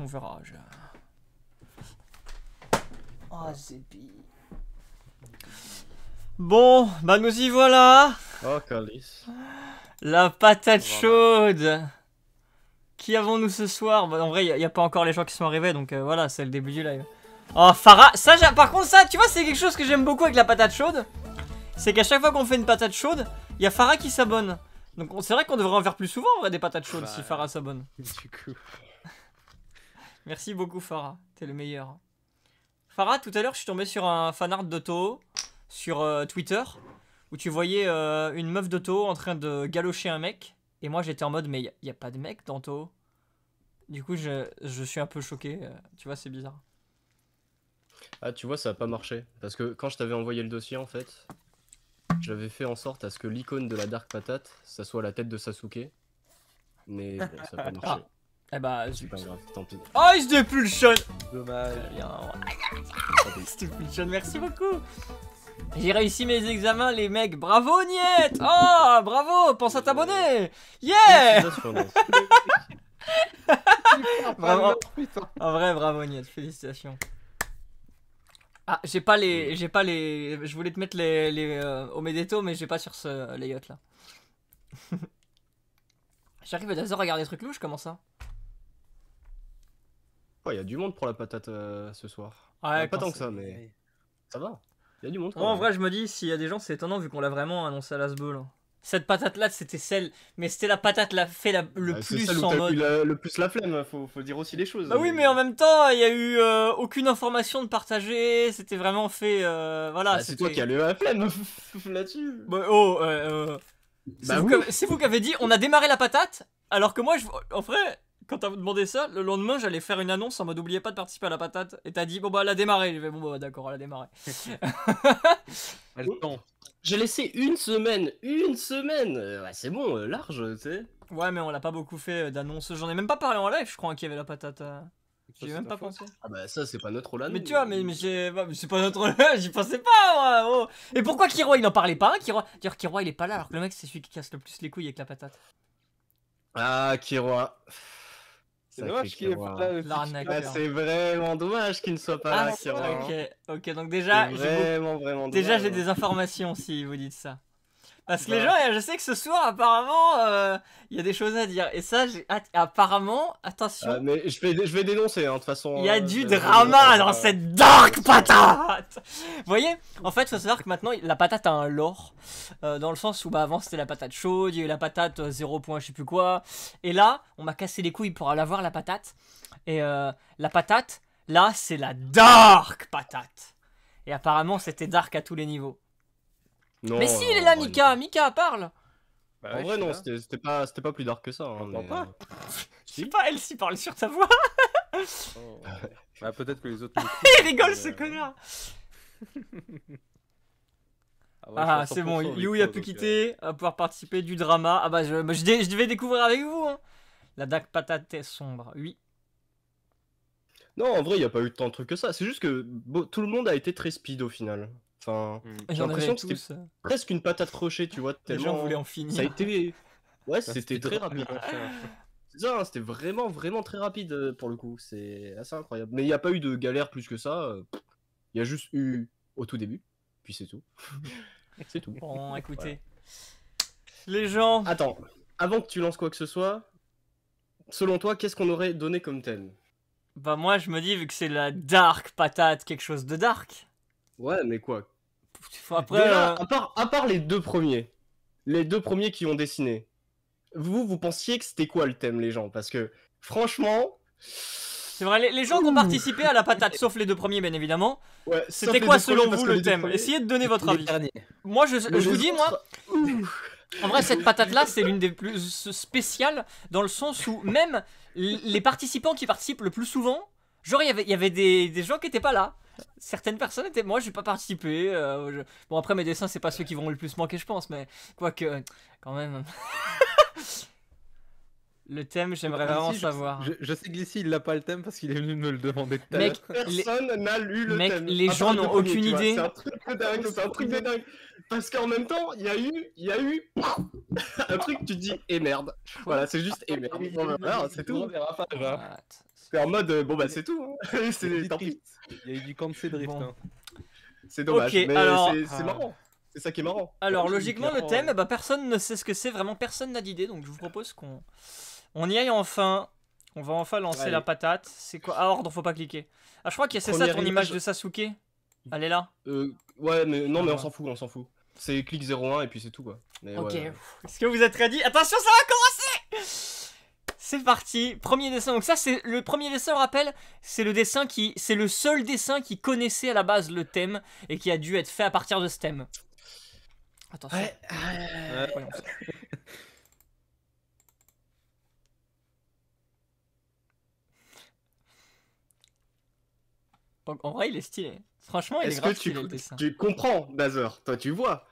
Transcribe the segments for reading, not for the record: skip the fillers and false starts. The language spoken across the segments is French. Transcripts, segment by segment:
On verra. Oh, Zébi. Bon, bah nous y voilà. Oh, Calice. La patate chaude. Qui avons-nous ce soir? Bah, en vrai, il n'y a pas encore les gens qui sont arrivés, donc voilà, c'est le début du live. Oh, Farah, ça, par contre, ça, tu vois, c'est quelque chose que j'aime beaucoup avec la patate chaude. C'est qu'à chaque fois qu'on fait une patate chaude, il y a Farah qui s'abonne. Donc c'est vrai qu'on devrait en faire plus souvent, en vrai, des patates chaudes, si Farah s'abonne. Du coup. Merci beaucoup, Farah, t'es le meilleur. Farah, tout à l'heure, je suis tombé sur un fanart de Toho sur Twitter, où tu voyais une meuf de Toho en train de galocher un mec. Et moi, j'étais en mode, mais il n'y a pas de mec dans Toho. Du coup, je suis un peu choqué. Tu vois, c'est bizarre. Ah, tu vois, ça a pas marché. Parce que quand je t'avais envoyé le dossier, en fait, j'avais fait en sorte à ce que l'icône de la Dark Patate, ça soit la tête de Sasuke. Mais bon, ça a pas marché. Eh bah, C'est pas grave, tant pis. oh, il se dépulsionne. Dommage. Il se dépulsionne, merci beaucoup. J'ai réussi mes examens, les mecs. Bravo, Niet. Oh, bravo, pense à t'abonner. Yeah. Vraiment. En vrai, bravo, Niet, félicitations. Ah, j'ai pas les... Je voulais te mettre les Omedeto, mais j'ai pas sur ce layout là. J'arrive à 2h à regarder des trucs louches, comment ça? Il y a du monde pour la patate ce soir. Ouais, pas tant que ça, mais ça va. Il y a du monde. Moi, en vrai, je me dis, s'il y a des gens, c'est étonnant vu qu'on l'a vraiment annoncé à l'Asbo là. Cette patate là, c'était celle, mais c'était la patate le plus celle où en t'as mode. eu le plus la flemme, faut dire aussi les choses. Bah oui, mais en même temps, il y a eu aucune information de partager, c'était vraiment fait, voilà. Bah, c'est toi qui as eu la flemme là-dessus. Bah, oh, Bah oui. c'est vous qui avez dit, on a démarré la patate, alors que moi, en vrai, quand t'as demandé ça, le lendemain, j'allais faire une annonce en mode oubliez pas de participer à la patate, et t'as dit, bon bah, elle a démarré. Je vais, bon bah, d'accord, elle a démarré. J'ai laissé une semaine. Ouais, c'est bon, large, tu sais. Ouais, mais on l'a pas beaucoup fait d'annonces. J'en ai même pas parlé en live, je crois, qu'il y avait la patate. J'y ai même pas pensé. Ah bah ça, c'est pas notre rôle à nous. Mais tu vois, mais c'est pas notre rôle, j'y pensais pas, moi. Oh. Et pourquoi Kiro, il n'en parlait pas? D'ailleurs, Kiro, il est pas là, alors que le mec, c'est celui qui casse le plus les couilles avec la patate. Ah, Kiroa. C'est dommage qu'il est pas là aussi. L'arnaqueur. C'est vraiment dommage qu'il ne soit pas là, Kiroa. Ok, donc déjà, vraiment déjà dommage, j'ai des informations si vous dites ça. Parce que les gens, je sais que ce soir, apparemment, il y a des choses à dire. Et ça, apparemment, attention. Mais je vais dénoncer, hein, de toute façon. Il y a du drama dans cette dark patate. Vous voyez, en fait, il faut savoir que maintenant, la patate a un lore. Dans le sens où, bah, avant, c'était la patate chaude, il y a eu la patate 0 point, je sais plus quoi. Et là, on m'a cassé les couilles pour aller voir la patate. Et la patate, là, c'est la dark patate. Et apparemment, c'était dark à tous les niveaux. Non, mais si, il est là, Mika. Mika, parle. Bah en vrai, non, c'était pas plus dark que ça. Hein, mais... pas. Je sais pas, elle s'y parle sur ta voix. Oh. Bah peut-être que les autres... Il rigole, ce connard. Ah, c'est bon, You a pu quitter, à pouvoir participer du drama. Ah bah, je devais découvrir avec vous. Hein. La dark patate est sombre, oui. Non, en vrai, il n'y a pas eu tant de trucs que ça. C'est juste que tout le monde a été très speed au final. Enfin, j'ai l'impression que c'était presque une patate rochée, tu vois. Les gens voulaient en finir. Ça a été... Ouais, c'était très rapide. C'est ça, hein, c'était vraiment très rapide pour le coup. C'est assez incroyable. Mais il n'y a pas eu de galère plus que ça. Il y a juste eu au tout début. Puis c'est tout. C'est tout. Bon, écoutez. Voilà. Les gens... Attends, avant que tu lances quoi que ce soit, selon toi, qu'est-ce qu'on aurait donné comme thème? Bah moi, je me dis, vu que c'est la dark patate, quelque chose de dark. Ouais, mais quoi? Après, déjà, à part les deux premiers qui ont dessiné, vous pensiez que c'était quoi le thème, les gens? Parce que, franchement... C'est vrai, les gens qui ont participé à la patate, sauf les deux premiers, bien évidemment, ouais, c'était quoi selon vous le thème? Essayez de donner votre avis. Moi, je vous dis, moi... En vrai, cette patate-là, c'est l'une des plus spéciales, dans le sens où même les participants qui participent le plus souvent, genre, il y avait des gens qui étaient pas là. Certaines personnes étaient... Moi, j'ai pas participé. Bon, après, mes dessins, c'est pas ceux qui vont le plus manquer, je pense, mais quoique, quand même... Le thème, j'aimerais vraiment savoir. Je sais que Glissy, il l'a pas le thème parce qu'il est venu me le demander tout à l'heure. Mec, personne n'a lu le thème. Les gens n'ont aucune idée. C'est un truc de dingue, c'est un truc de dingue. Parce qu'en même temps, il y a eu un truc, tu te dis, eh merde. Voilà, c'est juste, eh merde. Voilà, c'est tout. C'est en mode, bon bah c'est tout. Hein. Tant pis. Il y a eu du Kansai Drift. Bon. Hein. C'est dommage, Ok, mais alors- c'est marrant. C'est ça qui est marrant. Alors, logiquement, le thème, bah, personne ne sait ce que c'est, vraiment personne n'a d'idée, donc je vous propose qu'on y aille enfin. On va enfin lancer la patate. C'est quoi? Ah, ordre, faut pas cliquer. Ah, je crois que c'est ça ton image de Sasuke. Elle est là. Ouais, mais non, mais on s'en fout, on s'en fout. C'est clic 01 et puis c'est tout quoi. Mais ok, ouais. est-ce que vous êtes ready? Attention, ça va commencer! C'est parti, premier dessin. Donc ça, c'est le premier dessin, on rappelle, c'est le dessin c'est le seul dessin qui connaissait à la base le thème et qui a dû être fait à partir de ce thème. Attention. Voyons ça. En vrai, il est stylé. Franchement, il est grave stylé le dessin. Tu comprends, Dazer? Toi, tu vois?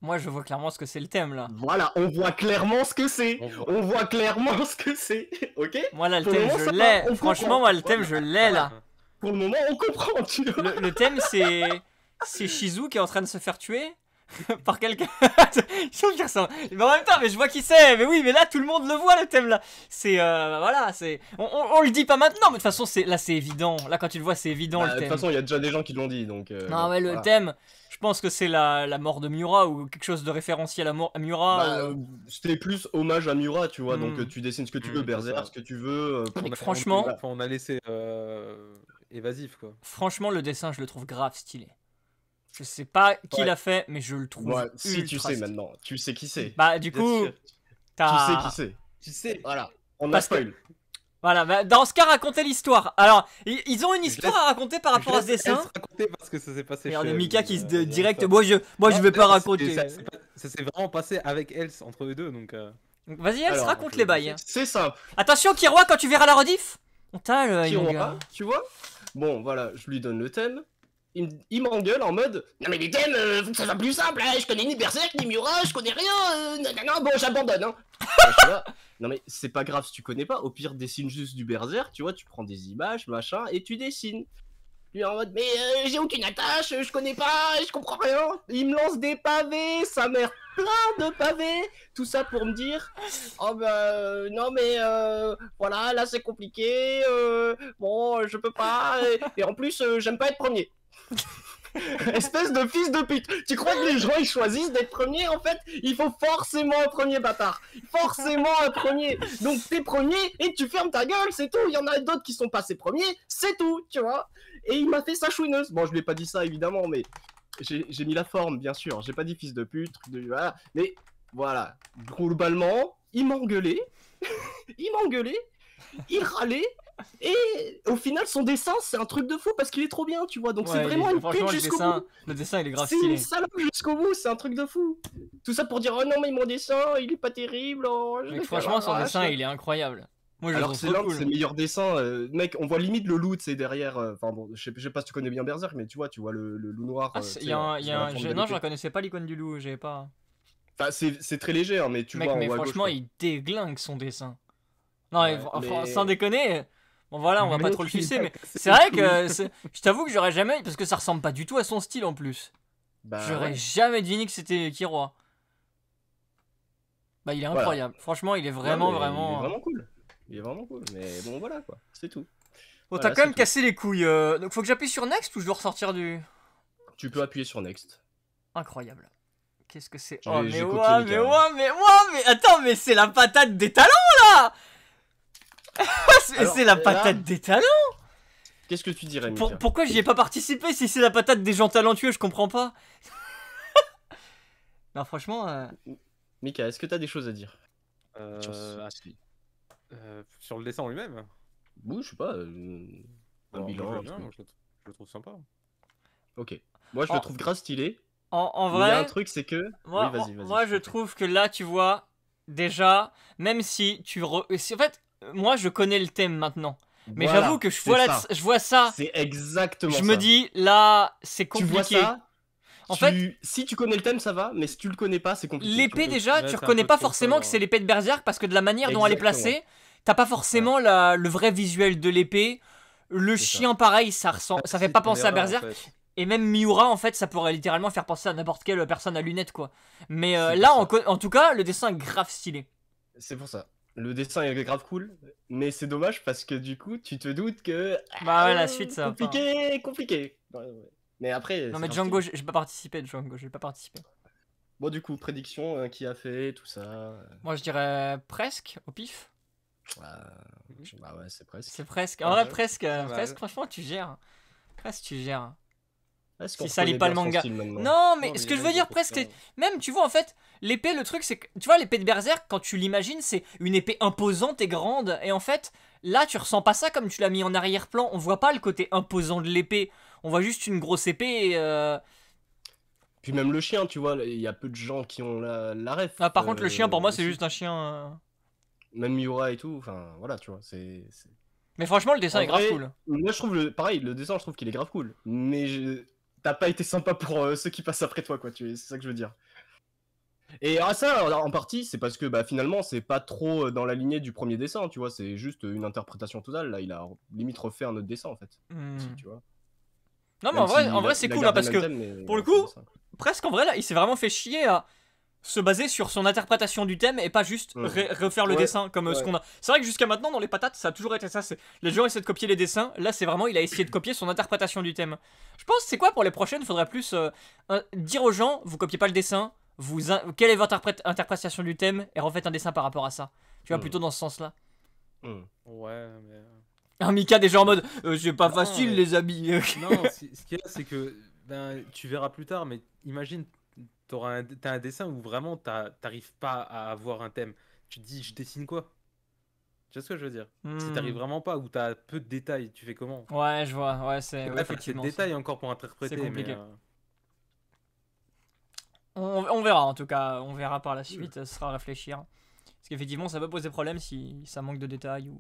Moi, je vois clairement ce que c'est le thème là. Voilà, on voit clairement ce que c'est. On voit clairement ce que c'est. Ok? Moi, là, le thème, je l'ai. Franchement, moi, le thème, je l'ai là. Pour le moment, on comprend, tu vois. Le thème, c'est Shizu qui est en train de se faire tuer par quelqu'un. Je trouve qu'il ressemble. Mais en même temps, mais je vois qui c'est. Mais oui, mais là, tout le monde le voit, le thème là. C'est voilà, c'est. On le dit pas maintenant, mais de toute façon, là, c'est évident. Là, quand tu le vois, c'est évident le thème. De toute façon, il y a déjà des gens qui l'ont dit, donc. Non, ouais, le thème. Je pense que c'est la mort de Miura ou quelque chose de référentiel à Miura. C'était plus hommage à Miura, tu vois. Donc tu dessines ce que tu veux, Berserk, ce que tu veux. Franchement, on a laissé évasif quoi. Franchement, le dessin, je le trouve grave stylé. Je sais pas qui l'a fait, mais je le trouve. Si tu sais maintenant, tu sais qui c'est. Bah du coup, tu sais qui c'est. Tu sais. Voilà. On a spoil. Voilà, bah, dans ce cas, racontez l'histoire. Alors, ils ont une histoire à raconter par rapport à ce dessin. Raconter parce que ça s'est passé. Regardez Mika qui se direct. Moi, je vais pas raconter. Ça s'est vraiment passé avec Else entre eux deux, donc. Vas-y, Else, raconte les bails. C'est simple. Attention, Kiroa, quand tu verras la rediff. On t'a le. Kiroa, tu vois. Bon, voilà, je lui donne le thème. Il m'engueule en mode non mais les thèmes, faut que ça soit plus simple, hein, je connais ni Berserk ni Miura, je connais rien, non, bon j'abandonne hein. Là, non mais c'est pas grave si tu connais pas, au pire dessine juste du Berserk, tu vois, tu prends des images, machin, et tu dessines. Lui en mode mais j'ai aucune attache, je connais pas, je comprends rien. Il me lance des pavés, sa mère plein de pavés, tout ça pour me dire oh bah non mais voilà là c'est compliqué, bon je peux pas, et en plus j'aime pas être premier. Espèce de fils de pute. Tu crois que les gens ils choisissent d'être premiers? En fait, il faut forcément un premier bâtard. Forcément un premier. Donc t'es premier et tu fermes ta gueule, c'est tout. Il y en a d'autres qui sont passés premiers, c'est tout, tu vois. Et il m'a fait sa chouineuse. Bon, je lui ai pas dit ça évidemment, mais j'ai mis la forme, bien sûr. J'ai pas dit fils de pute, voilà. Mais voilà. Globalement, il m'engueulait. Il m'engueulait. Il râlait. Et au final, son dessin, c'est un truc de fou parce qu'il est trop bien, tu vois. Donc c'est vraiment une pute jusqu'au bout. Le dessin, il est grave C'est stylé. une salope jusqu'au bout, c'est un truc de fou. Tout ça pour dire oh non mais mon dessin, il est pas terrible. Oh, mais franchement, son dessin, il est incroyable. Moi, je alors c'est l'un de ses meilleurs dessins, mec. On voit limite le loup, tu sais, derrière. Enfin bon, je sais pas si tu connais bien Berserk, mais tu vois le loup noir. Ah, non, je reconnaissais pas l'icône du loup, j'avais pas. Enfin, c'est très léger, hein, mais tu vois. Mais franchement, il déglingue son dessin. Non, sans déconner. Bon voilà, on va pas trop le sucer, mais c'est vrai que je t'avoue que j'aurais jamais, parce que ça ressemble pas du tout à son style en plus. J'aurais jamais deviné que c'était Kiroa. Bah il est incroyable. Franchement, il est vraiment Il est vraiment cool. Il est vraiment cool. Mais bon voilà quoi, c'est tout. Bon, t'as quand même cassé les couilles. Donc faut que j'appuie sur Next ou je dois ressortir du. Tu peux appuyer sur Next. Incroyable. Qu'est-ce que c'est? Oh mais attends, mais c'est la patate des talents là. C'est la patate des talents. Qu'est-ce que tu dirais, Mika? Pourquoi j'y ai pas participé si c'est la patate des gens talentueux? Je comprends pas. Non, franchement. Mika, est-ce que t'as des choses à dire sur le dessin en lui-même? Oui, je sais pas. Un bilan. Je le trouve sympa. Ok. Moi, je le trouve grave stylé. En vrai. Il y a un truc, c'est que. Moi, oui, vas-y. Moi, je trouve que là, tu vois, déjà, même si tu. En fait. Moi, je connais le thème maintenant. Mais voilà, j'avoue que je vois ça. C'est exactement ça. Je me dis, là, c'est compliqué. Tu vois ça en fait, si tu connais le thème, ça va. Mais si tu le connais pas, c'est compliqué. L'épée, déjà, tu reconnais pas forcément que c'est l'épée de Berserk. Parce que de la manière dont elle est placée, t'as pas forcément le vrai visuel de l'épée. Le chien, pareil, ça fait pas penser à Berserk. En fait. Et même Miura, en fait, ça pourrait littéralement faire penser à n'importe quelle personne à lunettes, quoi. Mais là, en tout cas, le dessin est grave stylé. C'est pour ça. le dessin est grave cool, mais c'est dommage parce que du coup, tu te doutes que... Bah ouais, la suite, ça va pas. Compliqué. Ouais. Mais après... Non mais Django, j'ai pas participé, Django, j'ai pas participé. Bon, du coup, prédiction, qui a fait, tout ça... Moi, je dirais presque, au pif. Bah ouais, c'est presque. C'est presque. En vrai, presque, franchement, tu gères. Presque, tu gères. Si ça lit pas le manga. Non, mais ce que je veux dire, presque, c'est... Même, tu vois, en fait, l'épée, le truc, c'est que... Tu vois, l'épée de Berserk, quand tu l'imagines, c'est une épée imposante et grande. Et en fait, là, tu ressens pas ça comme tu l'as mis en arrière-plan. On voit pas le côté imposant de l'épée. On voit juste une grosse épée et... Puis même le chien, tu vois, il y a peu de gens qui ont la ref. Ah, par contre, le chien, pour moi, c'est juste un chien... Même Miura et tout, enfin, voilà, tu vois, c'est... Mais franchement, le dessin est grave cool. Moi, je trouve, pareil, le dessin, je trouve qu'il est grave cool. Mais t'as pas été sympa pour ceux qui passent après toi, quoi, c'est ça que je veux dire. Et ça, en partie, c'est parce que bah, finalement, c'est pas trop dans la lignée du premier dessin, tu vois, c'est juste une interprétation totale. Là, il a limite refait un autre dessin, en fait. Tu vois. Non, mais en vrai c'est cool, hein, parce que, pour le coup, presque en vrai, là, il s'est vraiment fait chier à se baser sur son interprétation du thème et pas juste refaire le dessin comme ce qu'on a. C'est vrai que jusqu'à maintenant, dans les patates, ça a toujours été ça. Les gens essaient de copier les dessins. Là, c'est vraiment, il a essayé de copier son interprétation du thème. Je pense, c'est quoi pour les prochaines? Il faudrait plus dire aux gens, vous copiez pas le dessin, quelle est votre interprétation du thème et refaites un dessin par rapport à ça. Tu vois, plutôt dans ce sens-là. Ouais, mais... Un Mika déjà en mode, c'est pas facile les amis. Non, ce qu'il y a, c'est que tu verras plus tard, mais imagine, t'as un dessin où vraiment t'arrives pas à avoir un thème. Tu te dis, je dessine quoi? Tu vois ce que je veux dire? Si t'arrives vraiment pas, ou t'as peu de détails, tu fais comment? Ouais, je vois, ouais, c'est effectivement. C'est détails encore pour interpréter. C'est compliqué. Mais on verra en tout cas, on verra par la suite, ça sera à réfléchir. Parce qu'effectivement, ça peut poser problème si ça manque de détails ou.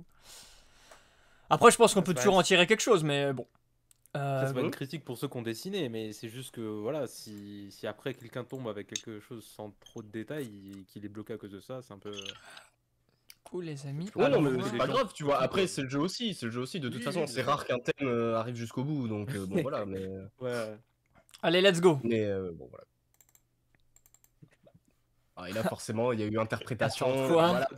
Après, je pense qu'on peut toujours en tirer quelque chose, mais bon. C'est pas une critique pour ceux qui ont dessiné, mais c'est juste que voilà, si après quelqu'un tombe avec quelque chose sans trop de détails, qu'il est bloqué à cause de ça, c'est un peu. Cool, les amis. Ouais, non, mais c'est pas grave, tu vois. Après, c'est le jeu aussi. De toute façon, c'est rare qu'un thème arrive jusqu'au bout, donc bon, voilà. Mais. Ouais. Allez, let's go. Mais bon, voilà. Ah, et là, forcément, il y a eu interprétation. Quoi voilà.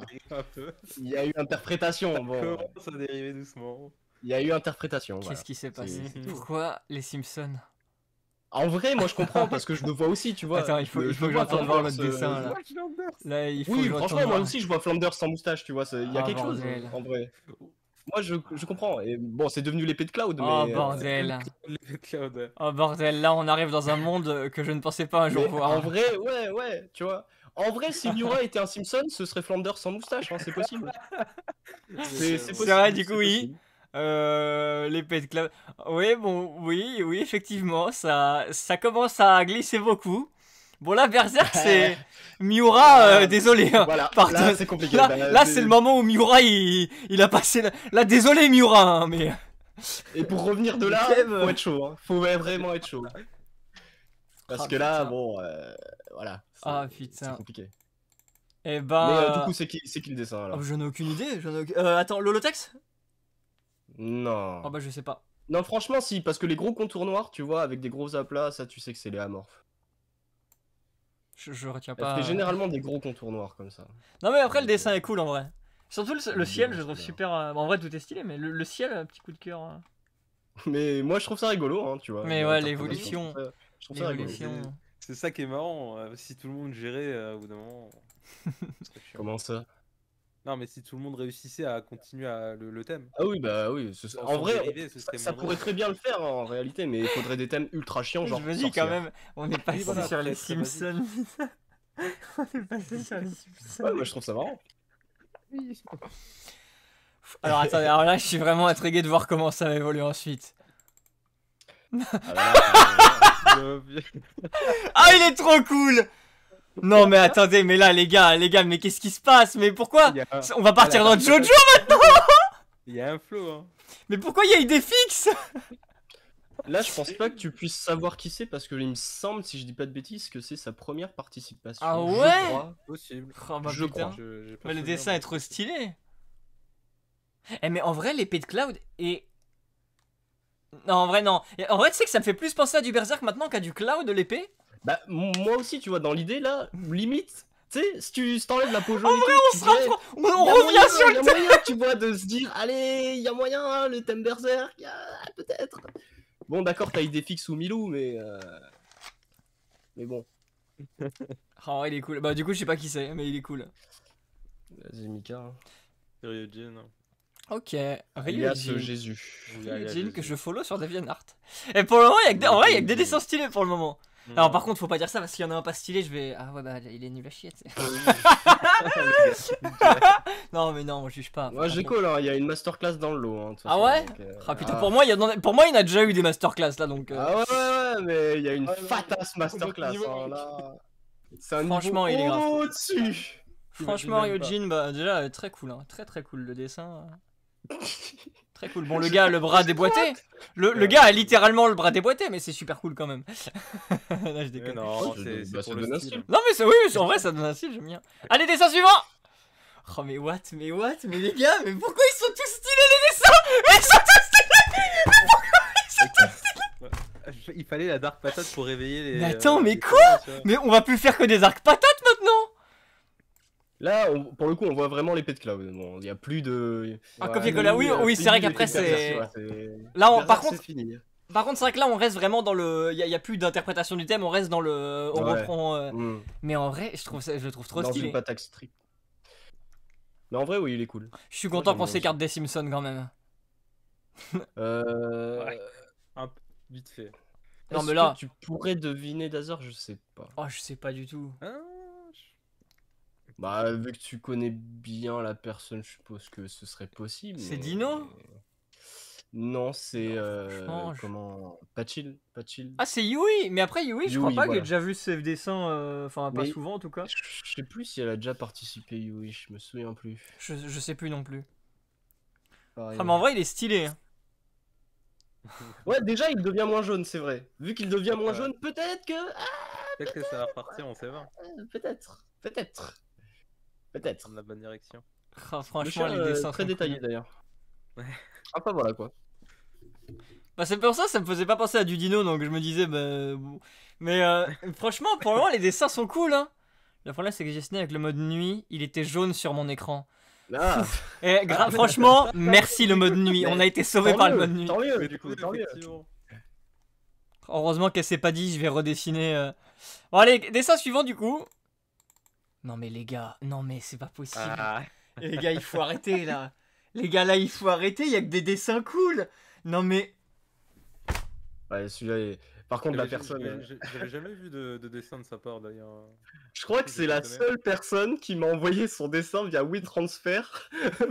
Il y a eu interprétation. Bon. Ça commence à dériver doucement. Il y a eu interprétation. Qu'est-ce qui s'est passé? Pourquoi les Simpsons? En vrai, moi je comprends parce que je le vois aussi, tu vois. Attends, il faut que j'entende voir le dessin là. Là, il faut oui, franchement, moi aussi je vois Flanders sans moustache, tu vois. Il y a quelque chose en vrai. Moi je comprends. Et bon, c'est devenu l'épée de Cloud, oh, mais. Bordel. L'épée de Cloud. Oh bordel, là on arrive dans un monde que je ne pensais pas un jour voir. En vrai, ouais, tu vois. En vrai, si Miura était un Simpson, ce serait Flanders sans moustache, hein, c'est possible. C'est possible. C'est vrai, du coup, oui. L'épée de Cloud. Oui, bon, oui, effectivement, ça commence à glisser beaucoup. Bon, là, Berserk, c'est Miura, désolé. Hein, voilà, là, c'est compliqué. Là, c'est le moment où Miura, il a passé. Là, désolé, Miura, hein, mais. Et pour revenir de là, faut être chaud. Hein. Faut vraiment être chaud. Parce que là, bon, voilà. Ah putain. C'est compliqué. Et bah. Mais du coup, c'est qui le dessin alors? J'en ai aucune idée. Attends, Lolotex? Non. Oh bah, je sais pas. Non, franchement, si, parce que les gros contours noirs, tu vois, avec des gros aplats, ça, tu sais que c'est les amorphes. Je retiens pas. C'est généralement des gros contours noirs comme ça. Non, mais après, le dessin est cool en vrai. Surtout le ciel, je trouve super. En vrai, tout est stylé, mais le ciel, un petit coup de cœur. Mais moi, je trouve ça rigolo, hein, tu vois. Mais ouais, l'évolution. Je trouve ça rigolo. C'est ça qui est marrant. Si tout le monde gérait au bout d'un moment. Comment ça? Non, mais si tout le monde réussissait à continuer le thème. Ah oui, bah oui. En vrai, ça pourrait très bien le faire en réalité, mais il faudrait des thèmes ultra chiants. Genre je me dis quand même, on est passé sur les Simpsons. On est passé sur les Simpsons. Ouais, moi je trouve ça marrant. Alors attendez, alors là je suis vraiment intrigué de voir comment ça va évoluer ensuite. Ah, il est trop cool! Non mais attendez, mais là les gars, mais qu'est-ce qui se passe? Mais pourquoi? On va partir dans Jojo maintenant? Il y a un flow, hein. Mais pourquoi il y a idée fixe? Là je pense pas que tu puisses savoir qui c'est parce que il me semble, si je dis pas de bêtises, que c'est sa première participation. Ah ouais? Je crois. Possible. Oh, bah, je putain. crois. Mais le dessin est trop stylé. Eh mais en vrai l'épée de Cloud est... Non en vrai non. En vrai tu sais que ça me fait plus penser à du Berserk maintenant qu'à du Cloud l'épée. Bah moi aussi tu vois dans l'idée là, limite Tu sais, si t'enlèves la peau jaune, en vrai, on revient sur le thème. Tu vois, de se dire, allez, il y a moyen, hein, le thème Berserk, peut-être. Bon, d'accord, t'as Idéfix ou Milou, mais bon. Oh, il est cool. Bah, du coup, je sais pas qui c'est, mais il est cool. Vas-y, Mika. Ryujin. Ok, Alias Jésus. Ryujin que je follow sur DeviantArt. Et pour le moment, il y a que des dessins stylés pour le moment. Alors par contre, faut pas dire ça parce qu'il y en a un pas stylé, je vais... Ah ouais, bah il est nul à chier, tu sais. Non mais non, on juge pas. Moi j'ai call, hein, il y a une masterclass dans le lot. Hein, ah ouais donc, ah putain, pour moi, il y en a déjà eu des masterclass là, donc... Ah ouais, mais il y a une fatasse masterclass. Hein, là. Franchement, il est grave. Au-dessus. Franchement, Ryujin, bah déjà, très cool, hein. Très cool le dessin. Très cool. Bon, le gars, le bras déboîté. Le gars a littéralement le bras déboîté, mais c'est super cool quand même. Là, je déconne. Non, c'est pour le style. Non, mais oui, en vrai, ça donne un style, j'aime bien. Allez, dessin suivant. Oh, mais what, mais les gars, mais pourquoi ils sont tous stylés les dessins? Ils sont tous stylés. Mais pourquoi ils sont tous stylés? Il fallait la Dark Patate pour réveiller les... Mais attends, mais quoi? Mais on va plus faire que des arcs patates maintenant. Là, pour le coup, on voit vraiment l'épée de Cloud. Bon, il n'y a plus de... Un copier-coller, oui, c'est vrai qu'après, c'est... Là, par contre, c'est vrai que là, on reste vraiment dans le... Il n'y a plus d'interprétation du thème, on reste dans le... On reprend... Mais en vrai, je le trouve trop stylé. Dans une patate strip. Mais en vrai, oui, il est cool. Je suis content qu'on s'écarte des Simpsons quand même. Ouais. Un peu vite fait. Non, mais là... Tu pourrais deviner d'hasard, je sais pas. Oh, je sais pas du tout. Bah, vu que tu connais bien la personne, je suppose que ce serait possible. C'est Dino? Non, c'est... comment... Pachil. Ah, c'est Yui. Mais après, Yui, je crois pas que j'ai déjà vu ses dessins. Enfin, pas souvent en tout cas. Je sais plus si elle a déjà participé, Yui, je me souviens plus. Je sais plus non plus. Pareil. Ah, mais en vrai, il est stylé. Hein. Ouais, déjà, il devient moins jaune, c'est vrai. Vu qu'il devient moins jaune, peut-être que... Peut-être que ça va repartir, on sait pas. Peut-être. Dans la bonne direction. Ah, franchement, les dessins très détaillés d'ailleurs. Ouais. Enfin voilà quoi. Bah c'est pour ça me faisait pas penser à du Dino, donc je me disais bah... Bon. Mais franchement, pour le moment, les dessins sont cool, hein. Le problème, c'est que j'ai signé avec le mode nuit, il était jaune sur mon écran. Ah. Et franchement, merci le mode nuit, on a été sauvé par le mode nuit. Tant mieux, du coup, tant mieux. Heureusement qu'elle s'est pas dit, je vais redessiner... Bon allez, dessin suivant du coup. Non mais les gars, non mais c'est pas possible. Et les gars, il faut arrêter là. Les gars, là, il faut arrêter, il y a que des dessins cool. Non mais... Ouais, celui-là est... Par contre, la personne... J'avais jamais vu de dessin de sa part d'ailleurs. Je crois que c'est la seule personne qui m'a envoyé son dessin via WeTransfer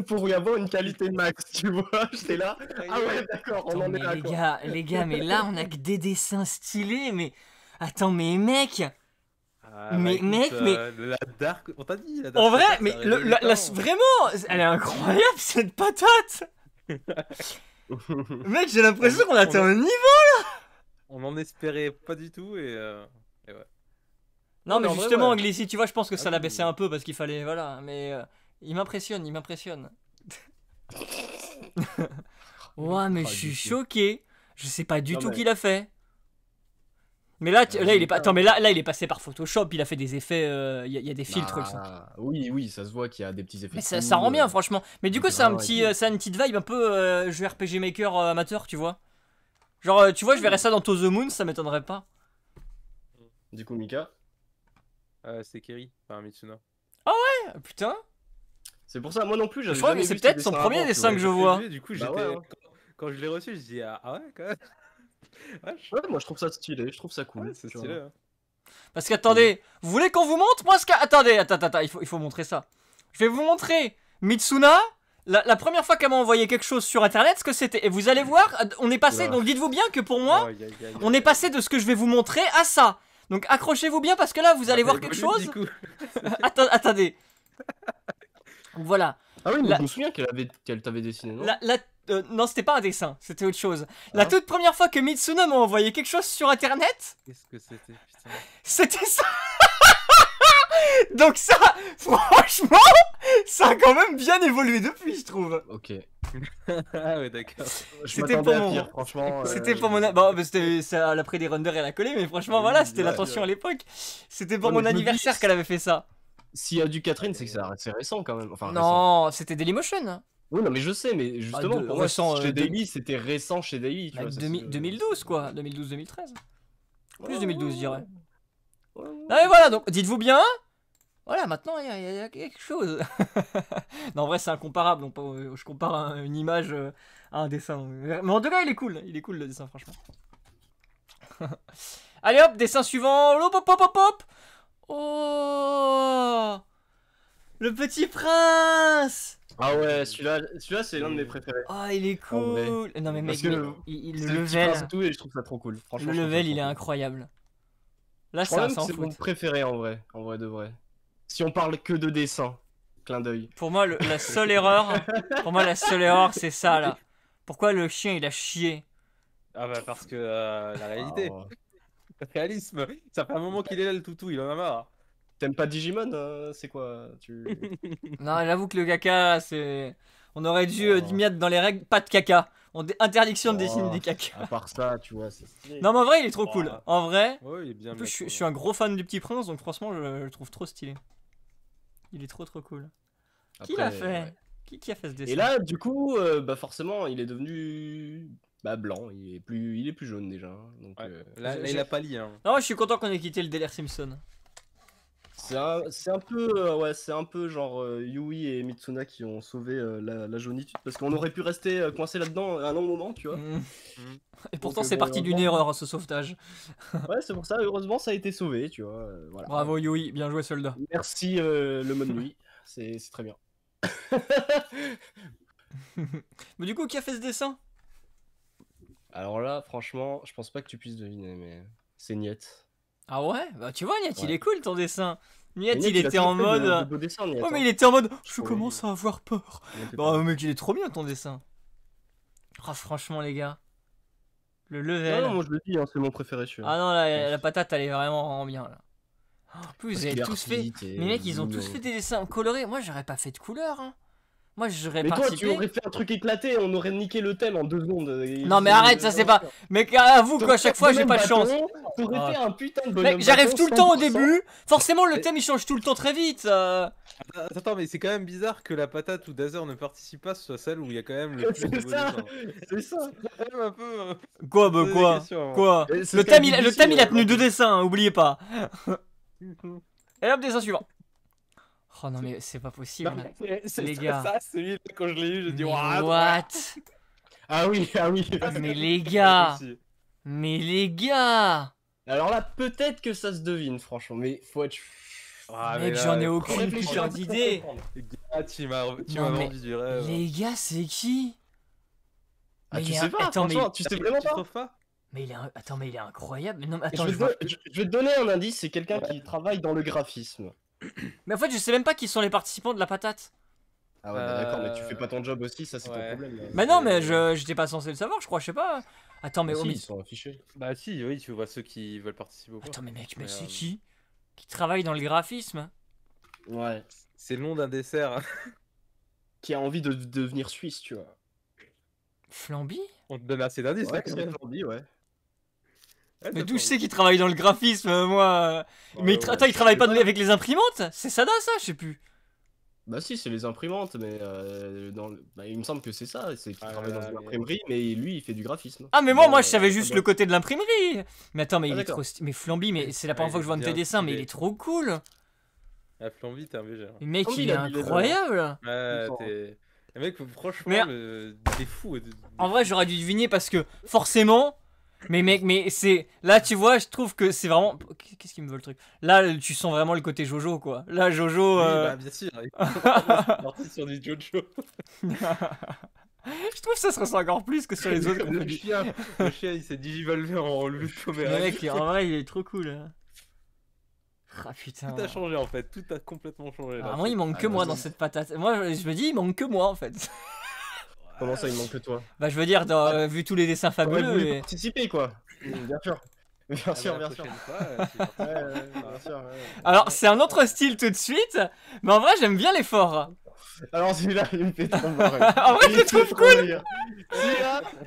pour y avoir une qualité max, tu vois. J'étais là, ah ouais, d'accord, on en est là. Les gars, mais là, on a que des dessins stylés, mais... Attends, mais mec... mais mec, la Dark, on t'a dit la Dark. En vrai, mais vraiment, elle est incroyable cette patate. Mec, j'ai l'impression qu'on atteint un niveau là. On en espérait pas du tout et ouais. Non mais justement, Glissy, tu vois, je pense que ça l'a baissé un peu parce qu'il fallait, voilà. Mais il m'impressionne. Ouais, mais je suis choqué. Je sais pas du tout qui l'a fait. Mais là, il est pas. Attends, mais là, il est passé par Photoshop. Il a fait des effets. Il y a des filtres. Oui, ça se voit qu'il y a des petits effets. Mais ça rend bien, franchement. Mais du coup, c'est une petite vibe un peu jeu RPG Maker amateur, tu vois. Genre, tu vois, je verrais ça dans To The Moon, ça m'étonnerait pas. Du coup, Mika. C'est Keri, enfin Mitsuna. Ah ouais, putain. C'est pour ça, moi non plus, j'avais. Je crois que c'est peut-être son premier dessin que je vois. Du coup, quand je l'ai reçu, je dis ah ouais, quand même. Ouais, moi je trouve ça stylé, je trouve ça cool. Ouais, c'est stylé. Hein. Parce qu'attendez, vous voulez qu'on vous montre moi ce que... Attendez, il faut montrer ça. Je vais vous montrer Mitsuna, la première fois qu'elle m'a envoyé quelque chose sur internet, ce que c'était. Et vous allez voir, on est passé, donc dites-vous bien que pour moi, on est passé de ce que je vais vous montrer à ça. Donc accrochez-vous bien parce que là, vous allez voir quelque chose. Attendez. Voilà. Ah oui, mais je me souviens qu'elle t'avait dessiné, non? Non, c'était pas un dessin, c'était autre chose. La toute première fois que Mitsuna m'a envoyé quelque chose sur internet... Qu'est-ce que c'était, putain? C'était ça. Donc ça, franchement, ça a quand même bien évolué depuis, je trouve. Ok. Ah ouais, d'accord. C'était pour mon... franchement. C'était pour mon... Bon, c'était après des runders et la collée, mais franchement, voilà, c'était l'attention à l'époque. C'était pour mon anniversaire qu'elle avait fait ça. s'il y a du Catherine, c'est que c'est récent quand même. Enfin, non, c'était Dailymotion. Oui, non, mais je sais, mais justement, pour moi, récent, chez Daily, c'était récent chez Daily. Tu vois, 2012, quoi. 2012-2013. Plus Ouais, 2012, je dirais. ouais. Ah, mais voilà, donc dites-vous bien. Voilà, maintenant, il y a quelque chose. Non, en vrai, c'est incomparable. Je compare une image à un dessin. Mais en tout cas, il est cool. Il est cool, le dessin, franchement. Allez, hop, dessin suivant. Hop, hop, hop, hop, hop. Oh, le petit prince. Ah ouais, celui-là c'est l'un de mes préférés. Ah, il est cool. Non, mais mec, le level. Tout et je trouve ça trop cool. Franchement, le level, il est incroyable. Là, c'est mon préféré en vrai de vrai. Si on parle que de dessin, clin d'œil. Pour moi, la seule erreur, c'est ça là. Pourquoi le chien il a chié? Ah bah parce que la réalité, le réalisme, ça fait un moment qu'il est là le toutou, il en a marre. T'aimes pas Digimon c'est quoi Non, j'avoue que le caca, c'est... On aurait dû mettre dans les règles, pas de caca. Interdiction de dessiner des caca. À part ça, tu vois, c'est stylé. Non mais en vrai, il est trop cool. En vrai, ouais, il est bien. En plus, je suis un gros fan du Petit Prince, donc franchement, je le trouve trop stylé. Il est trop cool. Après, qui l'a fait ouais. Qui a fait ce dessin? Et là, du coup, bah forcément, il est devenu blanc. Il est plus jaune déjà. Donc, ouais. Là, il a pâli. Hein. Non, je suis content qu'on ait quitté le délire Simpson. C'est un peu genre Yui et Mitsuna qui ont sauvé la jaunitude parce qu'on aurait pu rester coincé là-dedans un long moment, tu vois. Et pourtant c'est parti d'une erreur ce sauvetage. Ouais, c'est pour ça, heureusement ça a été sauvé, tu vois. Voilà. Bravo Yui, bien joué soldat. Merci le mode nuit, c'est très bien. Mais du coup, qui a fait ce dessin? Alors là, franchement, je pense pas que tu puisses deviner, mais c'est Niet. Ah ouais? Bah tu vois Niet, il est cool ton dessin. Niet, il était en mode... Oh mais il était en mode... Je commence à avoir peur. Bah mec, il est trop bien ton dessin. Ah franchement les gars. Le level... Non, moi je le dis, hein, c'est mon préféré celui-là. Ah non, la patate elle est vraiment bien là. En plus vous avez tous fait... Mais mec, ils ont tous fait des dessins colorés. Moi j'aurais pas fait de couleur hein. Moi j'aurais participé. Mais toi tu aurais fait un truc éclaté, on aurait niqué le thème en 2 secondes. Non mais arrête, ça c'est pas... Mec avoue qu'à chaque fois j'ai pas de chance. T'aurais fait un putain de bonhomme. Mec j'arrive tout le temps au début. Forcément le thème il change tout le temps très vite. Attends mais c'est quand même bizarre que la patate ou Dazer ne participe pas, soit celle où il y a quand même le plus de dessin. C'est ça. C'est quand même un peu... Quoi bah quoi Le thème il a tenu 2 dessins, oubliez pas. Et hop, dessin suivant. Oh non mais c'est pas possible. Non, les gars. Ça, celui-là, quand je l'ai eu, j'ai dit what? Ah oui. Mais les gars. Mais les gars. Alors là, peut-être que ça se devine, franchement, mais faut être... Mec, j'en ai aucune putain d'idée. Tu m'as vendu du rêve. Les gars, c'est qui? Tu sais pas, franchement, tu sais vraiment pas. Mais il est incroyable. Mais non, attends, je vais te donner un indice, c'est quelqu'un qui travaille dans le graphisme. Mais en fait, je sais même pas qui sont les participants de la patate. Ah ouais, d'accord, mais tu fais pas ton job aussi, ça c'est ton problème. Là. Mais non, mais j'étais pas censé le savoir, je crois, je sais pas. Attends, mais ils sont affichés. Bah si, oui, tu vois ceux qui veulent participer au Attends, mais mec, mais c'est qui travaille dans le graphisme? Ouais. C'est le nom d'un dessert. Qui a envie de devenir suisse, tu vois. Flamby? On te donne assez d'indices là, Flamby, ouais. Mais d'où je sais qu'il travaille dans le graphisme, moi. Mais attends, il travaille pas avec les imprimantes? C'est Sada, ça? Je sais plus. Bah si, c'est les imprimantes, mais il me semble que c'est ça, c'est qu'il travaille dans une imprimerie, mais lui il fait du graphisme. Ah mais moi je savais juste le côté de l'imprimerie. Mais attends, mais il est trop... Mais Flamby, mais c'est la première fois que je vois un de tes dessins, mais il est trop cool. Ah Flamby, t'es un BG. Mec, il est incroyable. Ouais, mec, franchement, t'es fou. En vrai, j'aurais dû deviner parce que forcément... Mais mec, mais c'est... Là, tu vois, je trouve que c'est vraiment... Qu'est-ce qui me veut le truc? Là, tu sens vraiment le côté Jojo, quoi. Là, Jojo... Oui, bah, bien sûr. C'est parti sur du Jojo. Je trouve que ça se ressent encore plus que sur les autres. Le chien, il s'est digivolvé en loup de mec, en vrai, il est trop cool. Ah putain. Tout a changé, en fait. Tout a complètement changé. Ah, moi, il manque que moi dans cette patate. Moi, je me dis, il manque que moi, en fait. Comment ça, il manque que toi? Bah, je veux dire, vu tous les dessins fabuleux. Et... participer, quoi. Bien sûr. Bien sûr. Alors, c'est un autre style tout de suite, mais en vrai, j'aime bien l'effort. Alors, celui-là, il me fait trop marrer. En vrai, je le trouve cool.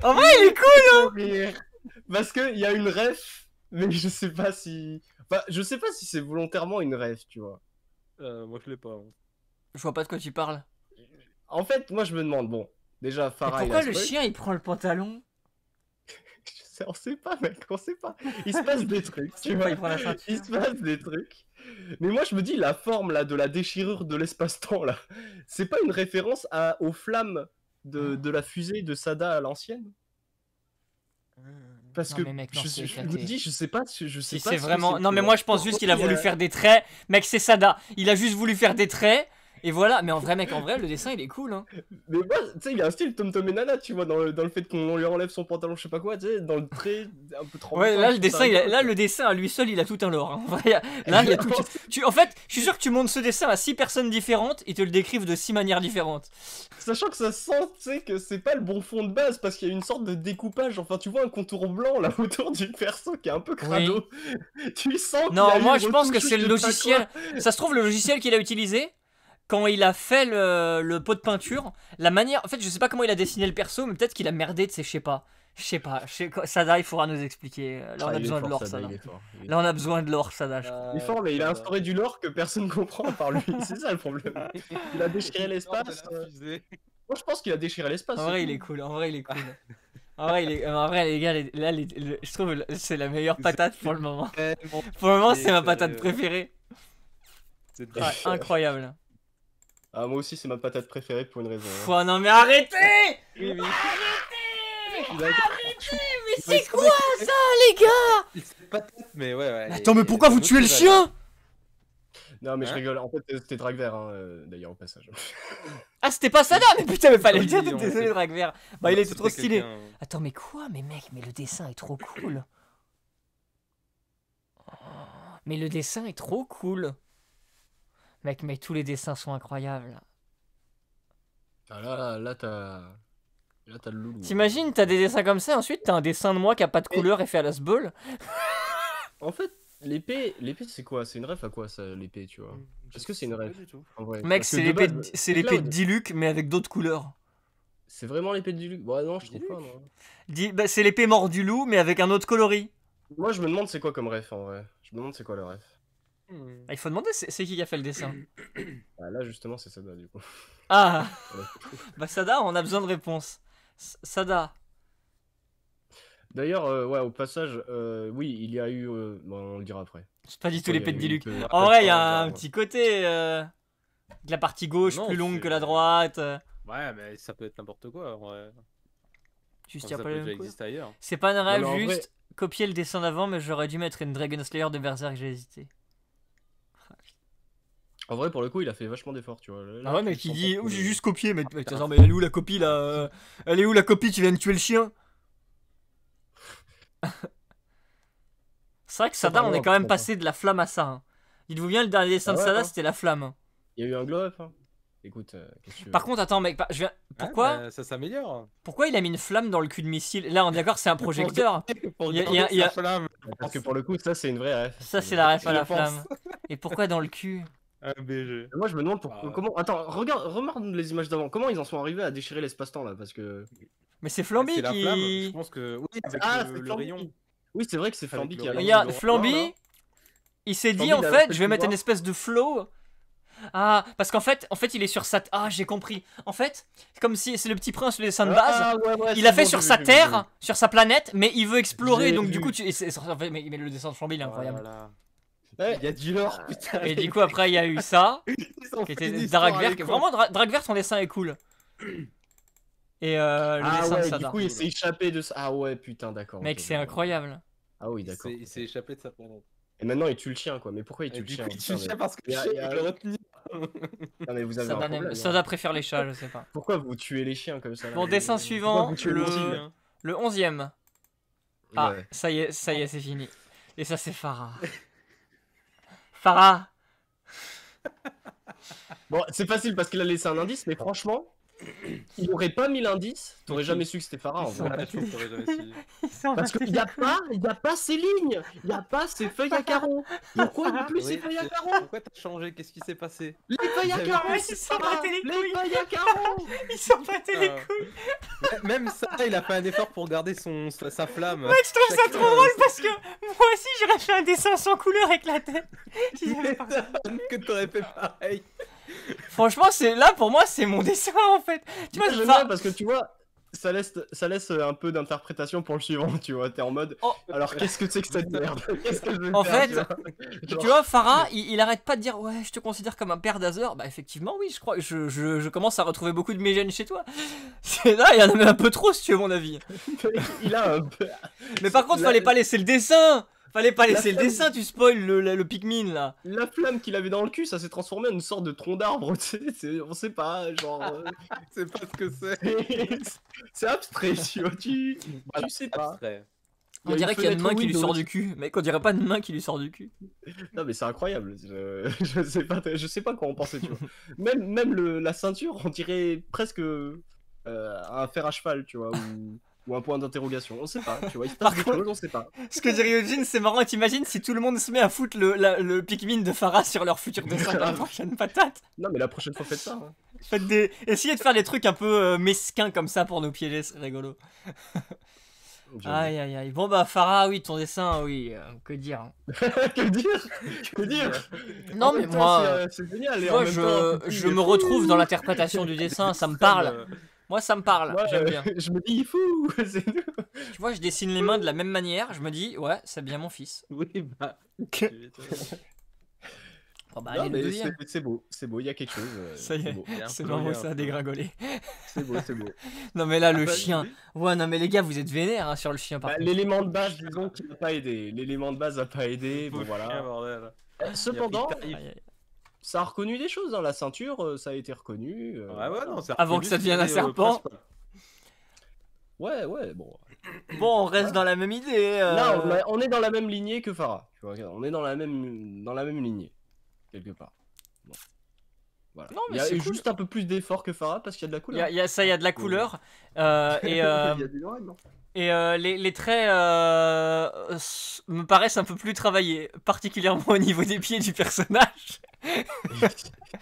En vrai, il est cool, hein. Parce qu'il y a une ref, mais je sais pas si... Enfin, je sais pas si c'est volontairement une ref, tu vois. Moi je l'ai pas. Je vois pas de quoi tu parles. En fait, moi je me demande, bon, déjà, Farah. Pourquoi le chien il prend le pantalon? On sait pas, mec, on sait pas. Il se passe des trucs, tu vois. Il prend la ceinture. Il se passe des trucs. Mais moi je me dis, la forme là de la déchirure de l'espace-temps là, c'est pas une référence aux flammes de la fusée de Sada à l'ancienne? Parce Non, que mais mec, non, je me dis, je sais pas si c'est ce que vraiment. c'est Non, que- mais moi je pense juste qu'il a voulu faire des traits. Mec, c'est Sada. Il a juste voulu faire des traits. Et voilà. Mais en vrai, mec, en vrai, le dessin il est cool. Hein. Mais moi, tu sais, il y a un style Tom Tom et Nana, tu vois, dans le fait qu'on lui enlève son pantalon, je sais pas quoi, tu sais, dans le trait un peu tremblant. Ouais, là le dessin, là le dessin à lui seul, il a tout un lore. Hein. En vrai, là, il y a tout. En fait, je suis sûr que tu montres ce dessin à 6 personnes différentes, ils te le décrivent de 6 manières différentes. Sachant que ça sent, tu sais, que c'est pas le bon fond de base, parce qu'il y a une sorte de découpage, enfin, tu vois un contour blanc là autour du perso qui est un peu crado. Oui. Tu sens qu'il Non, a moi eu je pense que c'est le logiciel. Ça se trouve, le logiciel qu'il a utilisé. Quand il a fait le pot de peinture, la manière. En fait, je sais pas comment il a dessiné le perso, mais peut-être qu'il a merdé, tu sais, je sais pas. Sada, il faudra nous expliquer. Là, on a besoin de l'or, Sada. Là, on a besoin de l'or, Sada. Il est fort, mais il a instauré du lore que personne comprend par lui. C'est ça le problème. Il a déchiré l'espace. Moi, je pense qu'il a déchiré l'espace. En vrai, il est cool. En vrai, il est cool. En vrai, les gars, là, je trouve que c'est la meilleure patate pour le moment. Pour le moment, c'est ma patate préférée. C'est incroyable. Ah, moi aussi, c'est ma patate préférée pour une raison. Oh non, mais arrêtez! Arrêtez! Mais c'est quoi ça, les gars? Mais ouais. Attends, mais pourquoi vous tuez le chien? Non, mais je rigole. En fait, c'était Dragver, d'ailleurs, au passage. Ah, c'était pas Sada? Mais putain, mais fallait le dire, désolé, Dragver. Bah, il était trop stylé. Attends, mais quoi? Mais mec, mais le dessin est trop cool. Mais le dessin est trop cool. Mec, mais tous les dessins sont incroyables. Ah là, t'as le loulou. T'imagines, t'as des dessins comme ça, ensuite t'as un dessin de moi qui a pas de couleur et fait à la ball. En fait, l'épée c'est quoi? C'est une ref à quoi ça, l'épée, tu vois? Est-ce que c'est une ref? Mec, c'est l'épée de Diluc, mais avec d'autres couleurs. C'est vraiment l'épée de Diluc? Bah non, je trouve pas, non. Bah, c'est l'épée mort du loup, mais avec un autre coloris. Moi, je me demande c'est quoi comme ref, en vrai. Je me demande c'est quoi le ref. Il faut demander c'est qui a fait le dessin. Ah, là, justement, c'est Sada, du coup. Ah. Bah Sada, on a besoin de réponse. Sada. D'ailleurs, ouais, au passage, oui, il y a eu... bon, on le dira après. C'est pas du tout l'épée de Diluc. En vrai, il y a un petit côté... la partie gauche plus longue que la droite. Ouais, mais ça peut être n'importe quoi, en vrai. Juste, y a pas le même ailleurs. C'est pas un rêve, juste copier le dessin d'avant, mais j'aurais dû mettre une Dragon Slayer de Berserk, j'ai hésité. En vrai, pour le coup, il a fait vachement d'efforts, tu vois. Ah ouais, mais qui dit, oh, j'ai juste copié, mais attends, mais elle est où la copie là? Elle est où la copie? Tu viens de tuer le chien? C'est vrai que Sada, on est quand même passé de la flamme à ça. Hein. Dites-vous bien, le dernier dessin de Sada, c'était la flamme. Il y a eu un glow-up. Hein. Écoute, qu'est-ce que tu veux? Par contre, attends, mec, pourquoi bah, ça s'améliore. Pourquoi il a mis une flamme dans le cul de missile? Là, on est d'accord, c'est un projecteur. Il y a flamme. Parce que pour le coup, ça, c'est une vraie ref. Ça, c'est la ref à la flamme. Et pourquoi dans le cul? BG. Moi, je me demande comment. Attends, regarde les images d'avant. Comment ils en sont arrivés à déchirer l'espace-temps là? Parce que. Mais c'est Flamby qui. La flamme, je pense que. Oui, avec le rayon. Oui, c'est vrai que c'est Flamby qui a. Regarde, Flamby, il s'est dit en fait, je vais mettre une espèce de flow. Ah, parce qu'en fait, il est sur sa. Ah, j'ai compris. En fait, comme si c'est le Petit Prince, le dessin de base. Il a fait sur sa terre, sur sa planète, mais il veut explorer. Donc du coup, mais le dessin de Flamby, il est incroyable. Il y a du lore, putain. Et du coup, après, il y a eu ça. Qui était Dragver. Vraiment, Dragver, son dessin est cool. Et le dessin de Sada. Du coup, il s'est échappé de ça. Ah ouais, putain, d'accord. Mec, c'est incroyable. Ah oui, d'accord. Il s'est échappé de sa planète. Et maintenant, il tue le chien, quoi. Mais pourquoi il tue le chien? Il tue le chien parce que le chien, il le retenu. Non, mais vous avez un problème. Sada préfère les chats, je sais pas. Pourquoi vous tuez les chiens comme ça? Bon, dessin suivant, le 11ème. Ah, ça y est, c'est fini. Et ça, c'est Farah. Farah. Bon, c'est facile parce qu'il a laissé un indice, mais franchement, il aurait pas mis l'indice, t'aurais jamais su que c'était Farah en Ils sont vrai. pas je t'aurais jamais su. Parce qu'il n'y a pas ces lignes, il n'y a pas ces feuilles à carreaux. Pourquoi il n'y a plus ces feuilles à carreaux? Pourquoi t'as changé? Qu'est-ce qui s'est passé? Les feuilles à carreaux, Ouais, c'est ils sont Farah. battés les Les couilles. feuilles à carreaux. Ils sont battés les Ah. couilles. Même ça, il a fait un effort pour garder sa flamme. Ouais, je trouve ça Chacun, trop drôle parce que moi aussi j'aurais fait un dessin sans couleur éclaté. Si j'avais pas ça. que t'aurais fait pareil. Franchement, c'est là pour moi, c'est mon dessin en fait. Tu vois, J'aime bien parce que tu vois, ça laisse un peu d'interprétation pour le suivant, tu vois. T'es en mode, Oh. alors qu'est-ce que c'est que cette merde? Qu'est-ce que je vais En faire, fait, tu vois tu vois, Farah, il arrête pas de dire ouais, je te considère comme un père d'Azer. Bah effectivement, oui, je crois, je commence à retrouver beaucoup de mes gènes chez toi. C'est là, il y en a même un peu trop si tu veux mon avis. Il a un peu... Mais par contre, La- fallait pas laisser le dessin. Fallait pas laisser le flamme. dessin, tu spoil le Pikmin là. La flamme qu'il avait dans le cul, ça s'est transformé en une sorte de tronc d'arbre, tu sais, on sait pas, genre... C'est pas ce que c'est. c'est abstrait, tu vois, tu sais pas. Abstrait. On dirait qu'il y a une main qui lui sort du cul. Mec, on dirait pas une main qui lui sort du cul. Non mais c'est incroyable, je sais pas quoi en penser, tu vois. Même la ceinture, on dirait presque un fer à cheval, tu vois, ou un point d'interrogation, on sait pas, tu vois, il se passe Par des contre- choses, on sait pas. Ce que dit Ryujin, c'est marrant. T'imagines si tout le monde se met à foutre le Pikmin de Farah sur leur futur dessin de la prochaine patate. Non mais la prochaine fois faites ça. Hein. Essayez de faire des trucs un peu mesquins comme ça pour nous piéger, c'est rigolo. Aïe aïe aïe. Bon bah Farah, oui, ton dessin, oui, que dire. Que dire? Que dire? Non En mais même temps, moi, c'est génial. tu et en vois, même temps, je me retrouve dans l'interprétation du dessin, ça me parle. Moi ça me parle, moi, j'aime bien. je me dis fou, c'est tout. Tu vois, je dessine les mains de la même manière, je me dis, ouais, c'est bien mon fils. Oui, bah. Bon bah Non, allez, le mais deuxième. c'est beau, il y a quelque chose. Ça y est. C'est beau, C'est vraiment ça a dégringolé. c'est beau. Non mais là, le bah, chien. Ouais, non mais les gars, vous êtes vénères hein, sur le chien par Bah, contre. l'élément de base, disons, qui n'a pas aidé. L'élément de base n'a pas aidé, bon voilà. Cependant, Aïe, aïe. ça a reconnu des choses dans la ceinture, ça a été reconnu. Ouais, ouais, non, c'est Avant que ça devienne un serpent. Ouais, bon. Bon, on reste dans la même idée. Là, on est dans la même lignée que Farah. Tu vois, on est dans la même lignée, quelque part. Bon. Voilà. Non, mais il y a c'est juste un peu plus d'effort que Farah parce qu'il y a de la Il couleur. y a de la couleur. Et, Il y a du noir, non les traits me paraissent un peu plus travaillés, particulièrement au niveau des pieds du personnage.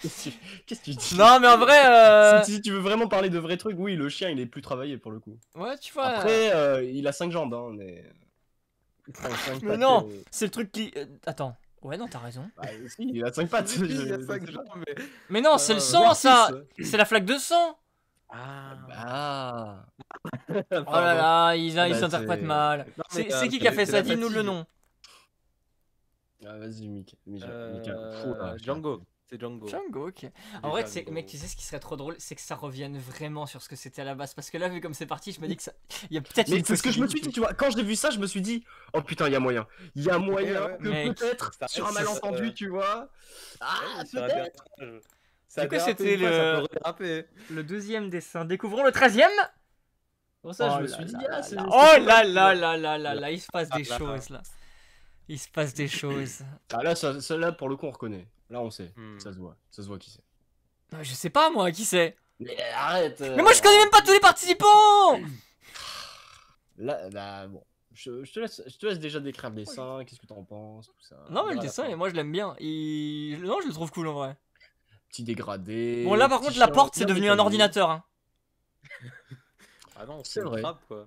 Qu'est-ce que tu dis? Non, mais en vrai, Si tu veux vraiment parler de vrais trucs, oui, le chien il est plus travaillé pour le coup. ouais, tu vois. Après, il a 5 jambes, hein, mais. Enfin, 5 Mais pattes, non, c'est le truc qui. Attends. Ouais, non, t'as raison. bah, si, il a 5 pattes. Il y a 5 jambes, mais. Mais non, c'est le sang, voire ça. six. C'est la flaque de sang. Ah. Ah. Oh là là, il Bah, s'interprète c'est- mal. Non, mais, C'est qui a fait c'est ça? la Dis-nous le fatigue. nom. Ah, vas-y, Mika. Django. C'est Django. Django, ok. En Déjà, vrai, Django. mec, tu sais ce qui serait trop drôle, c'est que ça revienne vraiment sur ce que c'était à la base. Parce que là, vu comme c'est parti, je me dis que ça. Il y a peut-être Mais une c'est ce que je me suis possibilité. dit, tu vois. Quand j'ai vu ça, je me suis dit, oh putain, il y a moyen. Il y a moyen ouais, que mec. peut-être, Ça sur un reste, malentendu, tu vois. Ah, Ça a peut-être. dérapé. Ça a Du coup, dérapé c'était une fois, le- ça peut déraper. Le deuxième dessin. Découvrons le 13e. Pour ça, Oh je me là suis dit, là ah, là c'est. là. c'est Oh pas là mal, là tu vois. là là là là, il se passe des Ah là là. choses là. Il se passe des choses. Ah, là, là, pour le coup, on reconnaît. Là, on sait. Hmm. Ça se voit qui c'est. Je sais pas moi, qui c'est. Mais arrête. Mais moi je connais même pas tous les participants. Là, bon. Je te laisse déjà décrire le dessin, qu'est-ce que t'en penses, tout ça. Non mais le Voilà, dessin, quoi. et moi je l'aime bien. Non, je le trouve cool en vrai. Petit dégradé. Bon là par petit contre la chien porte c'est bien devenu un détaillé. ordinateur. Hein. Ah non, C'est c'est vrai. grave quoi.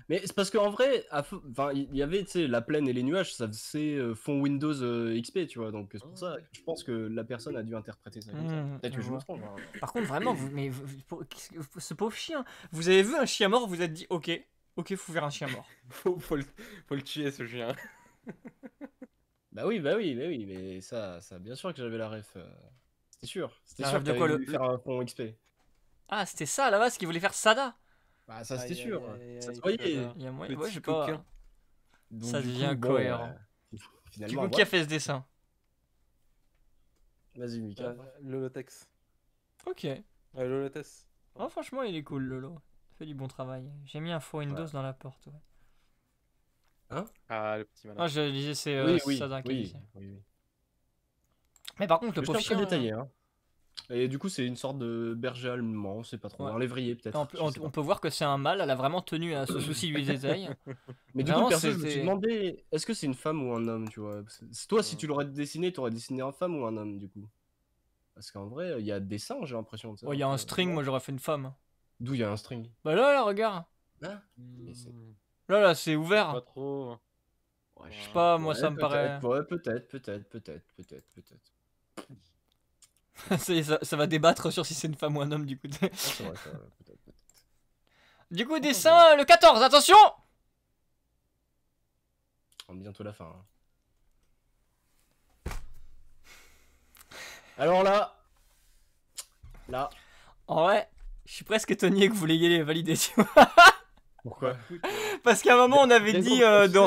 Mais c'est parce qu'en vrai, enfin, il y avait, tu sais, la plaine et les nuages, ça faisait fond Windows XP, tu vois, donc c'est pour ça, je pense que la personne a dû interpréter ça comme ça. Peut-être que je me trompe. Hein. Par contre vraiment, ce pauvre chien, vous avez vu un chien mort, vous vous êtes dit ok, faut faire un chien mort. Faut le tuer ce chien. Bah oui, mais ça, bien sûr que j'avais la ref. C'était sûr. C'était La sûr ref que de quoi, t'avais voulu faire un fond XP. Ah c'était ça à la base qu'il voulait faire Sada. Bah ça, c'était Aïe, sûr. aïe, aïe, Ça aïe, se voyait. putain. Il y a moyen, Petit ouais, j'ai pas. coquin. Donc, Ça du devient coup, bon, cohérent. Du finalement, coup, qui a fait ce dessin? Vas-y, Mika. Lolotex. Ok. Lolotex. Oh franchement il est cool Lolo. Il fait du bon travail. J'ai mis un faux Windows dans la porte. Ouais. Ah, le petit malin. Ah je disais c'est Oui, Sada qui oui, disait. oui. Mais par contre le Je pauvre suis très chien. détaillé, hein. Et du coup, c'est une sorte de berger allemand, c'est pas trop. Un lévrier, peut-être. On peut voir que c'est un mâle, elle a vraiment tenu à ce souci du détail. Mais du coup, perso, je me suis demandé, est-ce que c'est une femme ou un homme, tu vois? Toi, si tu l'aurais dessiné, t'aurais dessiné un femme ou un homme, du coup? Parce qu'en vrai, il y a des seins, j'ai l'impression. Il y a un string, moi j'aurais fait une femme. D'où il y a un string? Bah là, regarde. Hein? Là, c'est ouvert. Pas trop. Ouais, je sais pas, moi ça me paraît. Ouais, peut-être. ça va débattre sur si c'est une femme ou un homme, du coup. C'est vrai, peut-être. Du coup, dessin le 14, attention! Bientôt la fin. Hein. Alors là. En vrai, je suis presque étonné que vous l'ayez validé. Pourquoi? Parce qu'à un moment on avait dit tu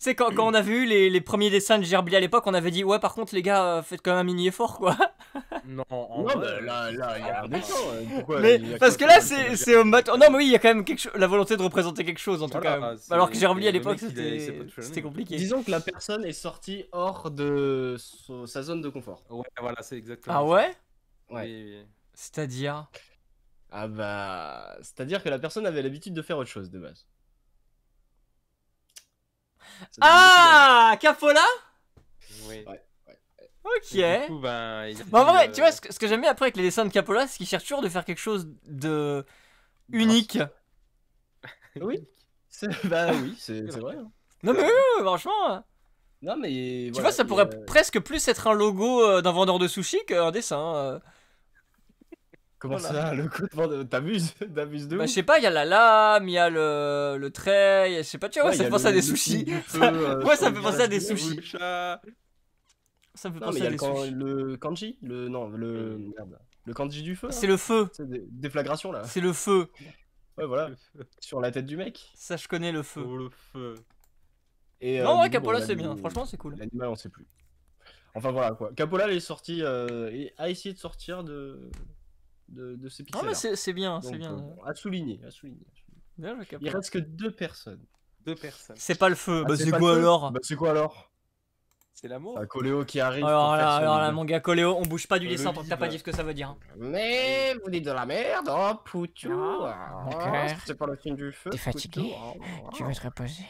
sais quand on avait eu les premiers dessins de Gerbili à l'époque, on avait dit ouais par contre les gars faites quand même un mini effort quoi. Non, bah, là il y a un dessin. Pourquoi mais parce que là c'est non mais oui il y a quand même la volonté de représenter quelque chose en tout cas. Alors que Gerbili à l'époque c'était compliqué. Disons que la personne est sortie hors de sa zone de confort. Ouais voilà c'est exactement. Ah ouais? Ouais. C'est-à-dire? Ah bah... C'est-à-dire que la personne avait l'habitude de faire autre chose, de base. Ah Capola? Oui. Ouais. Ok. Du coup, en vrai, tu vois, ce que j'aime bien après avec les dessins de Capola, c'est qu'il cherche toujours de faire quelque chose de... unique. Oui. Bah oui, c'est vrai. Hein. Non mais franchement... Non mais... Tu vois, ça pourrait presque plus être un logo d'un vendeur de sushi qu'un dessin. Comment ça, le coup de vente? T'abuses de Bah ouf. je sais pas, il y a la lame, il y a le trait, je sais pas, tu vois, ça me fait penser à des sushis. Ouais, ça me fait penser à des sushis. Ça me fait penser à des sushis. Le kanji? Merde. Le kanji du feu? C'est le feu. C'est déflagration là. C'est le feu. Ouais, voilà. Sur la tête du mec. Ça, je connais le feu. Oh, le feu. Et, non, ouais, Capola c'est bien, franchement c'est cool. L'animal, on sait plus. Enfin voilà quoi. Capola, il est sorti, a essayé de sortir de ces pixels. Non, mais c'est bien, c'est bien. À souligner. Bien, il reste que 2 personnes. C'est pas le feu, bah c'est quoi alors? Bah c'est quoi alors? C'est l'amour. Coléo qui arrive. Alors là, mon gars, Coléo, on bouge pas du dessin tant que t'as pas dit ce que ça veut dire. Mais vous dites de la merde, oh Poutou. C'est pas le film du feu. T'es fatigué? Tu veux te reposer?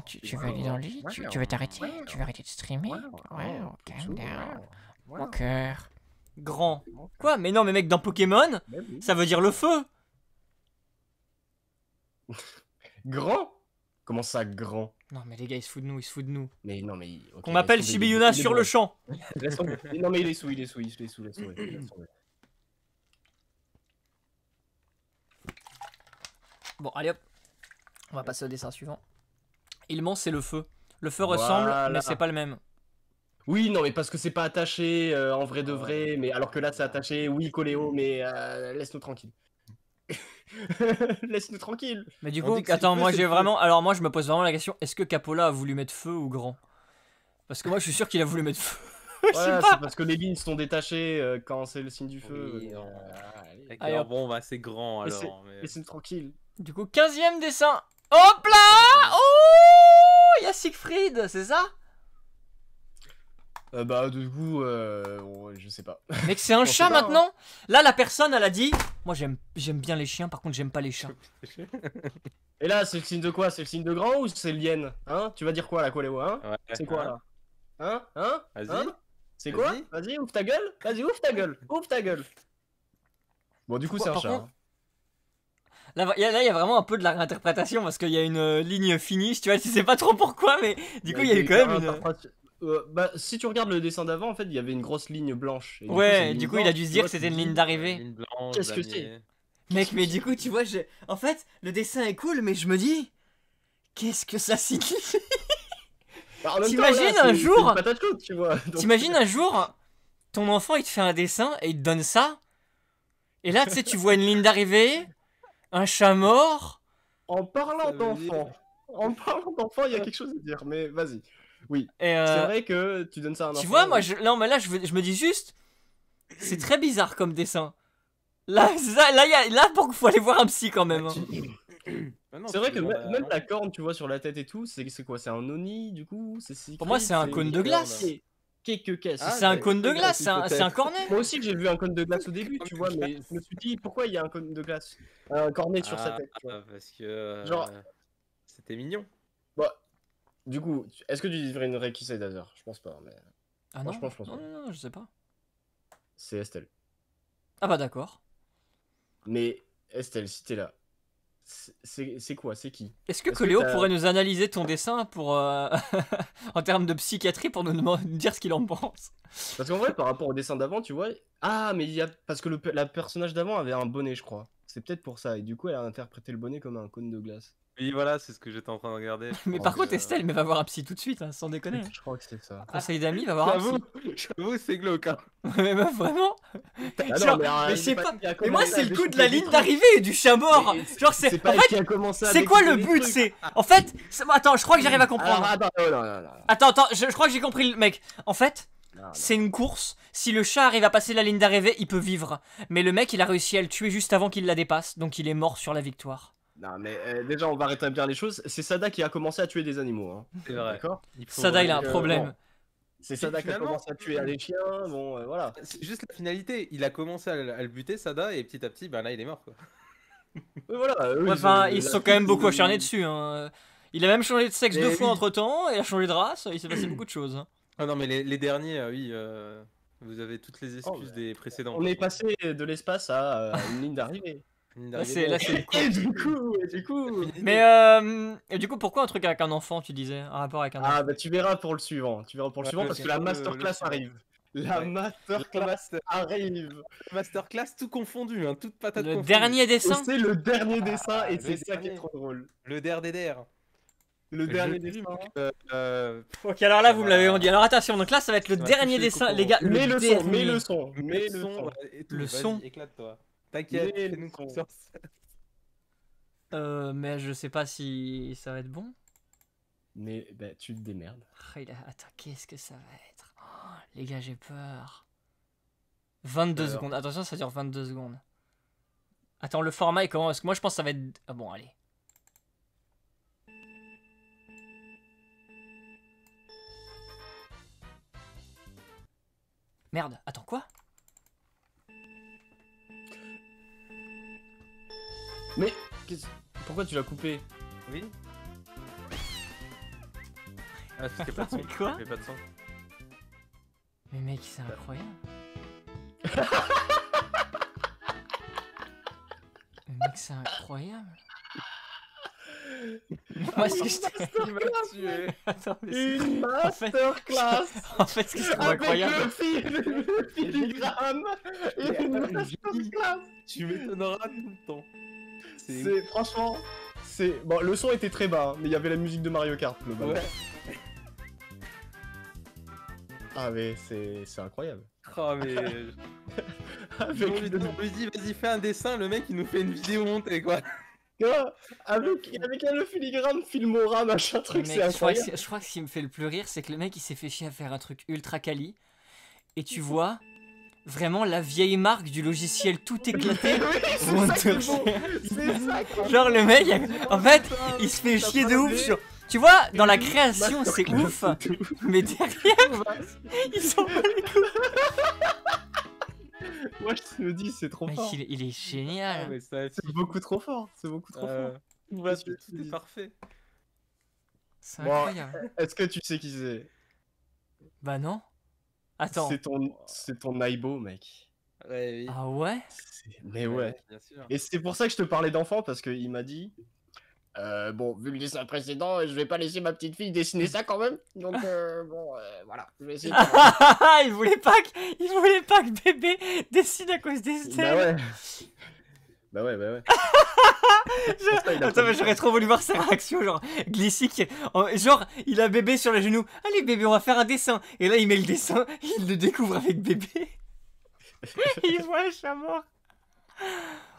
Tu veux aller dans le lit? Tu veux t'arrêter? Tu veux arrêter de streamer? Ouais, calm down. Mon cœur. Grand. Quoi? Mais non, mais mec, dans Pokémon, ça veut dire le feu. Grand? Comment ça, grand? Non, mais les gars, ils se foutent de nous, Mais non, mais... Okay, qu'on m'appelle Shibiyuna sur le champ. Non, mais il est sous, laisse tomber. Bon, allez hop. On va passer au dessin suivant. Il ment, c'est le feu. Le feu ressemble, mais c'est pas le même. Oui, non, mais parce que c'est pas attaché en vrai de vrai, mais alors que là c'est attaché, oui, Coléo, mais laisse-nous tranquille. Laisse-nous tranquille. Mais du coup, attends, moi j'ai vraiment. Alors, moi je me pose vraiment la question, est-ce que Capola a voulu mettre feu ou grand? Parce que moi je suis sûr qu'il a voulu mettre feu. Voilà, c'est parce que les lignes sont détachées quand c'est le signe du feu. Oui, allez, bon, bah c'est grand alors. Laisse-nous tranquille. Du coup, 15e dessin. Hop là! Oh! Il y a Siegfried, c'est ça? Bah du coup, je sais pas. Mec, c'est un chat maintenant. Là, la personne, elle a dit, moi j'aime bien les chiens, par contre j'aime pas les chats. Et là, c'est le signe de quoi? C'est le signe de grand ou c'est l'hyène? Hein? Tu vas dire quoi là, Coléo? Hein? C'est quoi là? Vas-y. C'est quoi? Vas-y, ouvre ta gueule. Vas-y, ouvre ta gueule. Bon, du coup, c'est un chat. Contre... Là, il y a vraiment un peu de la réinterprétation parce qu'il y a une ligne finish, tu vois, tu sais pas trop pourquoi, mais du coup, il y a eu quand même une... Bah, si tu regardes le dessin d'avant, en fait, il y avait une grosse ligne blanche. Et ouais, du coup, il a dû se dire que c'était une ligne d'arrivée. Qu'est-ce que c'est? Mec, mais du coup, tu vois, en fait, le dessin est cool, mais je me dis, qu'est-ce que ça signifie? T'imagines un jour, t'imagines un jour, ton enfant, il te fait un dessin et il te donne ça, et là, tu sais, tu vois une ligne d'arrivée, un chat mort. En parlant d'enfant, il y a quelque chose à dire, mais vas-y. Oui, c'est vrai que tu donnes ça à un enfant. Tu vois, moi, non, mais là, je me dis juste, c'est très bizarre comme dessin. Là, pour qu'il faut aller voir un psy quand même. C'est vrai que même la corne, tu vois, sur la tête et tout, c'est quoi? C'est un oni, du coup? Pour moi, c'est un cône de glace. quelques caisses. C'est un cône de glace, c'est un cornet. Moi aussi j'ai vu un cône de glace au début, tu vois, mais je me suis dit pourquoi il y a un cône de glace, un cornet sur sa tête. Tu vois. Parce que genre c'était mignon. Bah, du coup, est-ce que tu devinerais qui c'est Dazer? Je pense pas, mais Ah non, franchement, je pense pas. Non, je sais pas. C'est Estelle. Ah bah d'accord. Mais Estelle, si t'es là, c'est quoi? C'est qui? Est-ce que Coléo pourrait nous analyser ton dessin pour en termes de psychiatrie pour nous dire ce qu'il en pense? Parce qu'en vrai, par rapport au dessin d'avant, tu vois... Ah, mais il y a... Parce que la personnage d'avant avait un bonnet, je crois. C'est peut-être pour ça. Et du coup, elle a interprété le bonnet comme un cône de glace. Oui, voilà, c'est ce que j'étais en train de regarder. Mais par contre, Estelle, mais va voir un psy tout de suite, hein, sans déconner. Je crois que c'est ça. Conseil d'amis, va voir un psy. J'avoue, c'est glauque. Hein. Mais meuf, vraiment Genre, mais c'est pas... Mais moi, c'est le coup de la ligne d'arrivée et du chat mort. Genre, c'est... En fait, c'est quoi le but? C'est... En fait... Attends, je crois que j'arrive à comprendre. Attends, je crois que j'ai compris le mec. En fait... C'est une course, si le chat arrive à passer la ligne d'arrivée, il peut vivre. Mais le mec, il a réussi à le tuer juste avant qu'il la dépasse, donc il est mort sur la victoire. Non mais déjà, on va rétablir les choses. C'est Sada qui a commencé à tuer des animaux. Hein. C'est vrai. D'accord. Sada, il a un problème. Bon. C'est Sada qui a commencé à tuer les chiens, bon, voilà. C'est juste la finalité. Il a commencé à le buter, Sada, et petit à petit, ben là, il est mort, quoi. Voilà, enfin, ils se sont quand même beaucoup acharnés dessus. Hein. Il a même changé de sexe 2 fois entre-temps, et a changé de race, il s'est passé beaucoup de choses. Hein. Ah non, mais les derniers, oui, vous avez toutes les excuses des précédents. On est passé de l'espace à une ligne d'arrivée. Là, c'est et du coup. Mais et du coup, pourquoi un truc avec un enfant, tu disais, un rapport avec un enfant? Ah bah tu verras pour le suivant. Parce que la masterclass arrive. La masterclass arrive. Masterclass tout confondu, hein, toute patate confondue. Le dernier dessin. C'est le dernier dessin et c'est ça qui est trop drôle. Le DRDR. Le dernier dessin. Ok, alors là, vous me l'avez dit. Alors attention, donc là, ça va être le dernier dessin, les gars. Mets le son. Le son. Éclate-toi. T'inquiète, fais-nous confiance. Mais je sais pas si ça va être bon. Mais bah, tu te démerdes. Attends, qu'est-ce que ça va être? Oh, les gars, j'ai peur. 22 secondes. Attention, ça dure 22 secondes. Attends, le format est comment? Parce que moi, je pense que ça va être... Ah bon, allez. Merde, attends, quoi? Mais pourquoi tu l'as coupé? Oui. Ah, c'était pas de son. Quoi? Il fait pas de son. Mais mec, c'est incroyable. Mais mec, c'est incroyable. Moi, ce que je t'ai... Attends, une masterclass. En fait, ce que je trouve incroyable... le filigrane. Une masterclass. Tu m'étonneras tout le temps. C'est franchement... Bon, le son était très bas, hein, mais il y avait la musique de Mario Kart, globalement. Ouais. Ah mais c'est incroyable. Oh mais... on lui dit vas-y fais un dessin, le mec il nous fait une vidéo montée quoi. Avec le filigrane, Filmora, machin truc, c'est incroyable. Je crois que ce qui me fait le plus rire, c'est que le mec il s'est fait chier à faire un truc ultra quali. Et tu vois vraiment la vieille marque du logiciel tout éclaté. C'est ça. Genre le mec, en fait, il se fait chier de ouf sur... Tu vois, dans la création, c'est ouf, mais derrière, ils sont pas les coups. Moi, je me dis, c'est trop fort. Il est génial. Ah, c'est beaucoup trop fort. C'est beaucoup trop fort. Tout est parfait. C'est incroyable. Est-ce que tu sais qui c'est? Bah non. Attends. C'est ton Aibo, mec. Ouais, oui. Ah ouais? Mais ouais. Bien sûr. Et c'est pour ça que je te parlais d'enfant, parce qu'il m'a dit... bon, vu le dessin précédent, je vais pas laisser ma petite fille dessiner ça quand même. Donc, bon, voilà. Je vais essayer de... il voulait pas que bébé dessine à cause des stèles. Bah ouais. Attends, mais j'aurais trop voulu voir sa réaction, genre Glissy qui... Genre, il a bébé sur les genoux. Allez bébé, on va faire un dessin. Et là, il met le dessin, il le découvre avec bébé. Il voit le chat mort.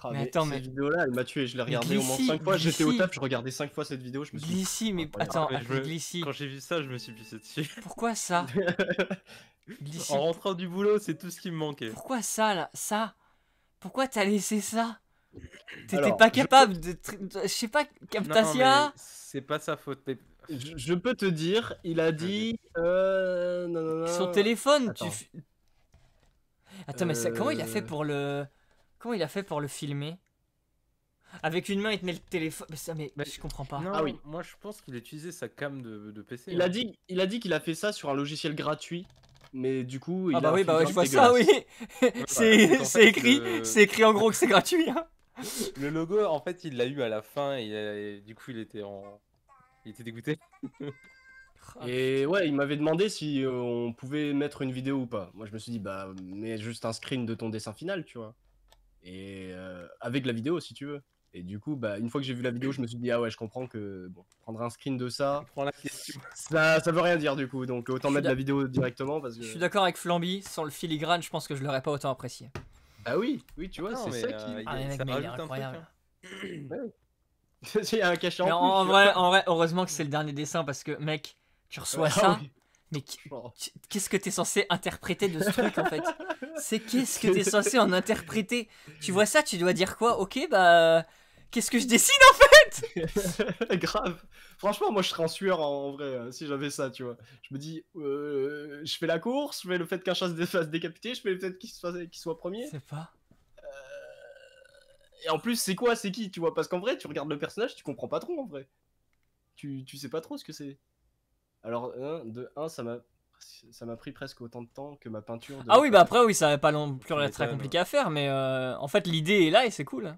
Ah, mais attends, cette vidéo-là, elle m'a tué. Je l'ai regardée au moins 5 fois. J'étais au taf, je regardais 5 fois cette vidéo. Je me suis Glissy, mais attends, Glissy. Quand j'ai vu ça, je me suis pissé dessus. Pourquoi ça? Glissy. En rentrant du boulot, c'est tout ce qui me manquait. Pourquoi ça, là? Ça? Pourquoi t'as laissé ça? T'étais pas capable de... Je sais pas, Camtasia? C'est pas sa faute. Mais... Je peux te dire, il a dit... Son téléphone, Attends. Attends, mais comment il a fait pour le... Comment il a fait pour le filmer? Avec une main, il tenait le téléphone. Mais je comprends pas. Non, Ah oui. Moi, je pense qu'il utilisait sa cam de PC. Il a dit qu'il a fait ça sur un logiciel gratuit. Mais du coup, Ah bah oui, je vois ça, oui. C'est écrit en gros que c'est gratuit. Hein. Le logo, en fait, il l'a eu à la fin et du coup, il était dégoûté. Et ouais, il m'avait demandé si on pouvait mettre une vidéo ou pas. Moi, je me suis dit, bah, mets juste un screen de ton dessin final, tu vois. Et avec la vidéo, si tu veux. Et du coup, bah, une fois que j'ai vu la vidéo, je me suis dit, ah ouais, je comprends que bon, prendre un screen de ça, Prends la question. ça veut rien dire du coup. Donc autant mettre la vidéo directement parce que. Je suis d'accord avec Flamby, sans le filigrane, je pense que je l'aurais pas autant apprécié. Ah oui, tu vois, c'est ça qui. Ah, mais mec, mais il est incroyable. Il y a un cachet Mais en plus. en vrai, heureusement que c'est le dernier dessin parce que, mec, tu reçois ça. Oui. Mais qu'est-ce que t'es censé interpréter de ce truc en fait? Qu'est-ce que t'es censé en interpréter? Tu vois ça, tu dois dire quoi? Ok, bah. Qu'est-ce que je dessine en fait? Grave. Franchement, moi je serais en sueur en vrai si j'avais ça, tu vois. Je me dis, je fais la course, je fais le fait qu'un chat se fasse décapiter, je fais le fait qu'il soit premier. Je sais pas. Et en plus, c'est quoi? C'est qui, tu vois? Parce qu'en vrai, tu regardes le personnage, tu comprends pas trop en vrai. Tu sais pas trop ce que c'est. Alors, ça m'a pris presque autant de temps que ma peinture. Ah oui, bah après, oui, ça va pas non plus être très compliqué à faire, mais en fait, l'idée est là et c'est cool.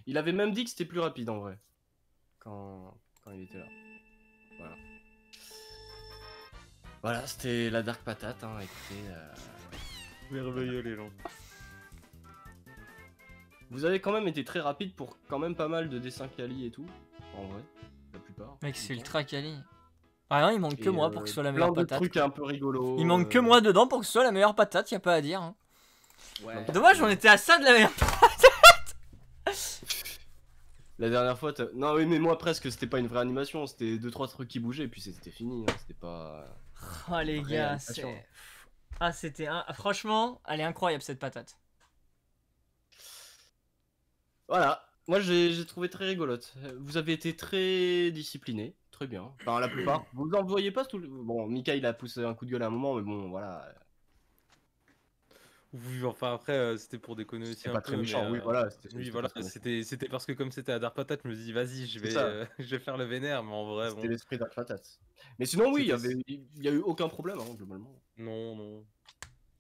Il avait même dit que c'était plus rapide en vrai. Quand il était là. Voilà. Voilà, c'était la Dark Patate, hein, écoutez. Merveilleux, les gens. Vous avez quand même été très rapide pour quand même pas mal de dessins quali et tout. En vrai, la plupart. Mec, c'est ultra quali. Ah non, il manque que moi pour que ce soit la meilleure patate. Plein de trucs un peu rigolos. Il manque que moi dedans pour que ce soit la meilleure patate, y a pas à dire. Hein. Ouais. Dommage, on était à ça de la meilleure patate. La dernière fois, non oui, mais moi presque c'était pas une vraie animation, c'était 2-3 trucs qui bougeaient et puis c'était fini, hein. C'était pas. Oh les gars, c'est. Ah c'était franchement, elle est incroyable cette patate. Voilà, moi j'ai trouvé très rigolote. Vous avez été très discipliné, très bien. Enfin la plupart. Vous en voyez pas tout. Bon, Mika il a poussé un coup de gueule à un moment, mais bon voilà. Oui, enfin après c'était pour déconner aussi un peu. Pas très méchant, oui voilà. Oui voilà, c'était parce que comme c'était à Dark Patate, je me dis vas-y, je vais faire le vénère, mais en vrai bon. C'était l'esprit Dark Patate. Mais sinon oui, il y a eu aucun problème hein, globalement. Non.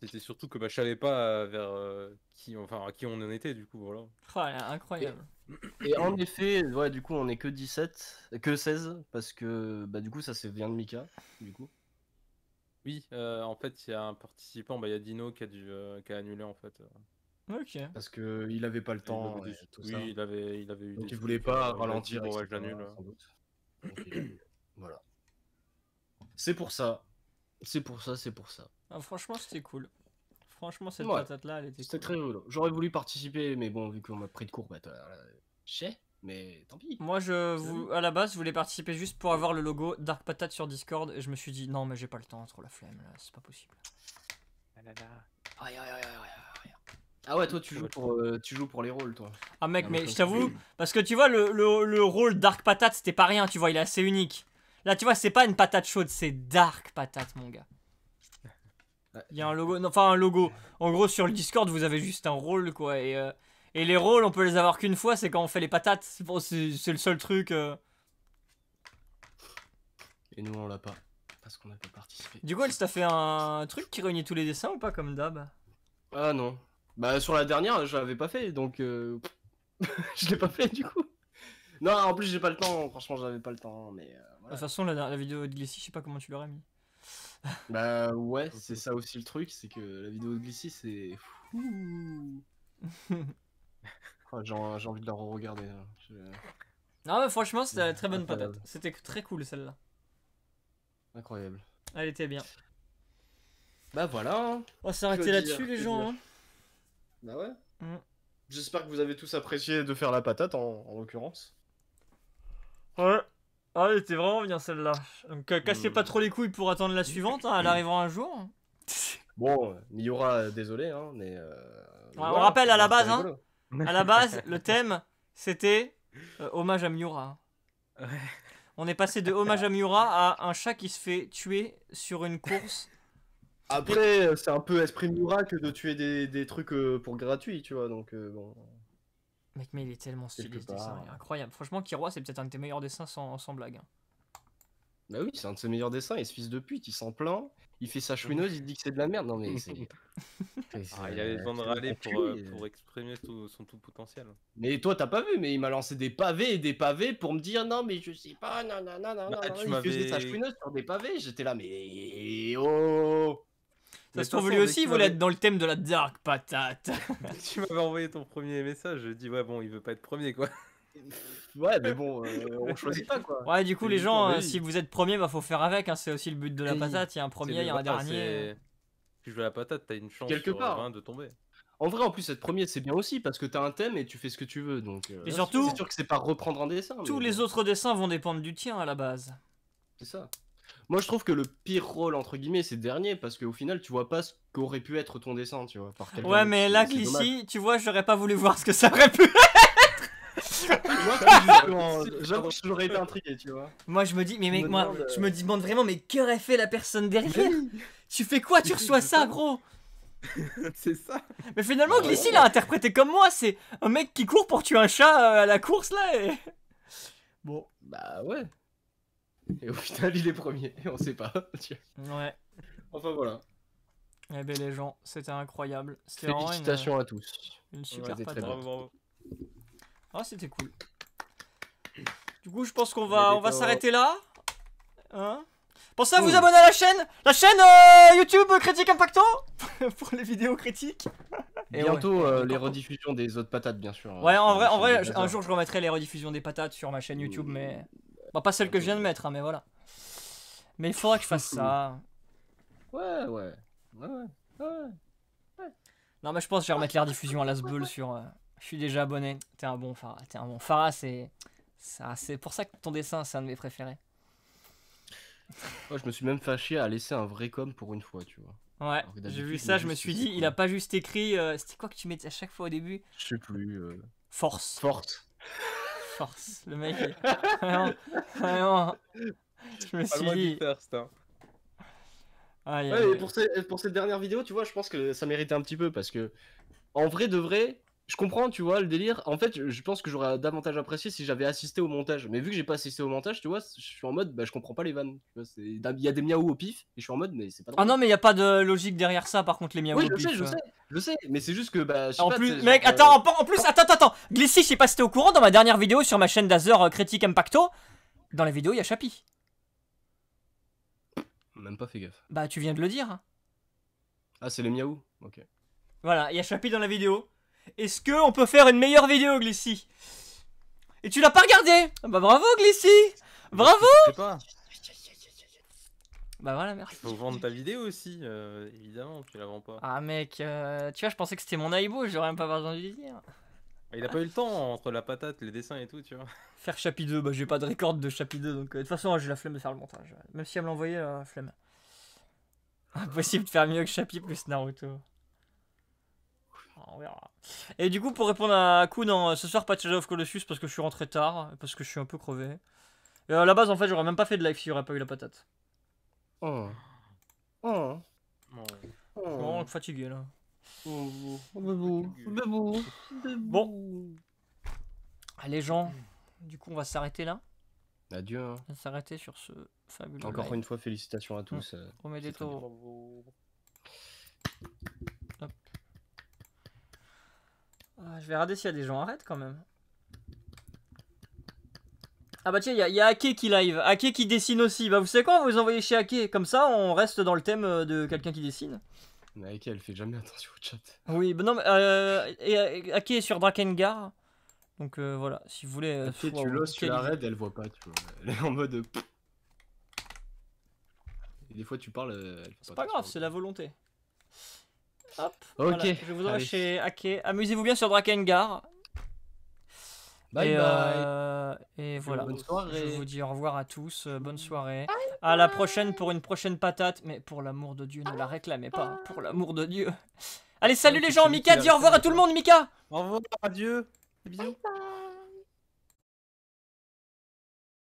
C'était surtout que je savais pas vers à qui on en était du coup voilà. Oh, elle est incroyable. Et en effet, ouais, du coup on est que 16 parce que bah du coup ça vient de Mika du coup. Oui, en fait, il y a un participant, il y a Dino qui a annulé en fait. Ok. Parce que il avait pas le temps. Il avait eu. Donc il voulait pas ralentir. Ouais, j'annule. Voilà. C'est pour ça. Ah, franchement, c'était cool. Franchement, cette patate là, elle était. C'était très rigolo. J'aurais voulu participer, mais bon, vu qu'on m'a pris de court, mais tant pis. Moi, à la base, je voulais participer juste pour avoir le logo Dark Patate sur Discord et je me suis dit non, mais j'ai pas le temps, trop la flemme là, c'est pas possible. Ah ouais, toi tu joues pour les rôles, toi. Ah mec, mais je t'avoue, parce que tu vois, le rôle Dark Patate, c'était pas rien, tu vois, il est assez unique. Là, tu vois, c'est pas une patate chaude, c'est Dark Patate, mon gars. Il y a un logo, un logo. En gros, sur le Discord, vous avez juste un rôle, quoi, et les rôles, on peut les avoir qu'une fois, c'est quand on fait les patates. C'est le seul truc. Et nous, on l'a pas. Parce qu'on n'a pas participé. Du coup, elle t'a fait un truc qui réunit tous les dessins ou pas comme d'hab? Ah non. Bah, sur la dernière, je l'avais pas fait, donc je l'ai pas fait du coup. Non, en plus, j'ai pas le temps. Franchement, j'avais pas le temps, mais. Voilà. De toute façon, la vidéo de Glissy, je sais pas comment tu l'aurais mis. Bah, ouais, c'est ça aussi le truc, c'est que la vidéo de Glissy, c'est. J'ai envie de la re-regarder. Non, mais franchement, c'était une très bonne patate. C'était très cool celle-là. Incroyable. Elle était bien. Bah voilà. On va s'arrêter là-dessus, les gens. Hein. Bah ouais. J'espère que vous avez tous apprécié de faire la patate en l'occurrence. Ouais. Ah, elle était vraiment bien celle-là. Donc, cassez pas trop les couilles pour attendre la suivante, hein, elle arrivera un jour. Bon, Miura, désolé, hein, mais. On rappelle à la base, hein. À la base, le thème, c'était hommage à Miura. Ouais. On est passé de hommage à Miura à un chat qui se fait tuer sur une course. Après, c'est un peu esprit Miura que de tuer des trucs pour gratuit, tu vois, donc bon. Mec, mais il est tellement stylé ce dessin, il est incroyable. Franchement, Kiroa, c'est peut-être un de tes meilleurs dessins sans blague. Bah oui, c'est un de ses meilleurs dessins, et ce fils de pute, il s'en plaint, il fait sa chouineuse, il dit que c'est de la merde. Non mais c'est... il avait besoin de râler pour exprimer son tout potentiel. Mais toi t'as pas vu, mais il m'a lancé des pavés et des pavés pour me dire non mais je sais pas, non, il faisait sa chouineuse sur des pavés, j'étais là mais oh. Ça se trouve lui aussi, il voulait être dans le thème de la dark patate. Tu m'avais envoyé ton premier message, je dis ouais bon, il veut pas être premier quoi. Ouais mais bon, on choisit pas quoi. Ouais du coup les gens, si vous êtes premier, bah faut faire avec, hein, c'est aussi le but de la patate, il y a un premier, il y a un dernier. Si tu joues à la patate, t'as une chance quelque sur part 20 de tomber. En vrai, en plus, être premier, c'est bien aussi parce que t'as un thème et tu fais ce que tu veux. Donc, et surtout, c'est sûr que c'est pas reprendre un dessin. Tous les autres dessins vont dépendre du tien à la base. C'est ça. Moi, je trouve que le pire rôle, entre guillemets, c'est le dernier parce qu'au final, tu vois pas ce qu'aurait pu être ton dessin, tu vois. Par ouais, mais là, Glissy, tu vois, j'aurais pas voulu voir ce que ça aurait pu être. J'avoue que j'aurais été intrigué, tu vois. Moi, je me dis, mais mec, je me demande vraiment, mais qu'aurait fait la personne derrière? Tu fais quoi? Tu reçois ça, gros? C'est ça. Mais finalement, Glissy l'a interprété comme moi. C'est un mec qui court pour tuer un chat à la course là. Et... Bon. Bah ouais. Et au final, il est premier. On sait pas. Ouais. Enfin voilà. Eh ben les gens, c'était incroyable. Félicitations à tous. Une super patate. Bravo. Ah, c'était cool. Du coup, je pense qu'on va s'arrêter là. Hein? Pensez à vous abonner à la chaîne YouTube Critique Impacto pour les vidéos critiques. Et bientôt les rediffusions des autres patates, bien sûr. Ouais, en vrai, un jour je remettrai les rediffusions des patates sur ma chaîne YouTube, mais bah, pas celle que je viens de mettre, hein, mais voilà. Mais il faudra que je fasse ça. Ouais. Non, mais je pense que je vais remettre les rediffusions à l'Asbul sur. Je suis déjà abonné. T'es un bon Farah. Farah, c'est pour ça que ton dessin, c'est un de mes préférés. Ouais, je me suis même fâché à laisser un vrai com pour une fois, tu vois. Ouais, j'ai vu ça, je me suis dit, il a pas juste écrit. C'était quoi que tu mettais à chaque fois au début? Je sais plus. Force. Le mec. Vraiment. Je me suis dit. Ouais, et pour cette dernière vidéo, tu vois, je pense que ça méritait un petit peu parce que, en vrai de vrai. Je comprends, tu vois, le délire. En fait, je pense que j'aurais davantage apprécié si j'avais assisté au montage. Mais vu que j'ai pas assisté au montage, tu vois, je suis en mode, bah, je comprends pas les vannes. Il y a des miaou au pif, et je suis en mode, mais c'est pas drôle. Ah non, mais y a pas de logique derrière ça, par contre, les miaou au pif. Je sais, mais c'est juste que, bah, en plus, mec, attends, attends. Glissy, je sais pas si t'es au courant, dans ma dernière vidéo sur ma chaîne d'Azer Critique Impacto, dans la vidéo, y a Chappy. Même pas fait gaffe. Bah, tu viens de le dire. Ah, c'est les miaou? Ok. Voilà, y a Chappy dans la vidéo. Est-ce qu'on peut faire une meilleure vidéo, Glissy? Et tu l'as pas regardé? Bah bravo, Glissy. Bravo. Je sais pas. Bah voilà, merci. Faut vendre ta vidéo aussi, évidemment, tu la vends pas. Ah mec, tu vois, je pensais que c'était mon Aibo, j'aurais même pas besoin de lui dire. Il a pas eu le temps entre la patate, les dessins et tout, tu vois. Faire Chappy 2, bah j'ai pas de record de Chappy 2, donc de toute façon j'ai la flemme de faire le montage. Même si elle me l'a envoyé, flemme. Impossible de faire mieux que Chappy plus Naruto. On verra. Et du coup, pour répondre à Kun, ce soir pas de Shadow of Colossus parce que je suis rentré tard, parce que je suis un peu crevé. Et à la base, en fait, j'aurais même pas fait de live s'il y aurait pas eu la patate. Je suis vraiment fatigué là. Bon. Allez, gens, du coup, on va s'arrêter là. Adieu. Hein. On va s'arrêter sur ce fabuleux. Encore une fois, félicitations à tous. Je vais regarder s'il y a des gens. Arrête quand même. Ah bah tiens, il y a Ake qui live. Ake qui dessine aussi. Bah vous savez quoi, on va vous envoyer chez Ake. Comme ça, on reste dans le thème de quelqu'un qui dessine. Mais Ake, elle fait jamais attention au chat. Oui, bah non, mais Ake est sur Drakengard. Donc voilà, si vous voulez... Ake, tu l'oses, tu la raides, elle voit pas, tu vois. Elle est en mode... Et des fois, tu parles... C'est pas grave, c'est la volonté. Hop, ok. Voilà, je vous envoie chez Ake. Amusez-vous bien sur Drakengard. Bye bye. Et voilà. Bonne soirée. Je vous dis au revoir à tous. Bonne soirée. À la prochaine pour une prochaine patate. Mais pour l'amour de Dieu, ne la réclamez pas. Pour l'amour de Dieu. Allez, salut les gens. Mika, dis au revoir à tout le monde, Mika. Au revoir, adieu. Bisous. Bye bye.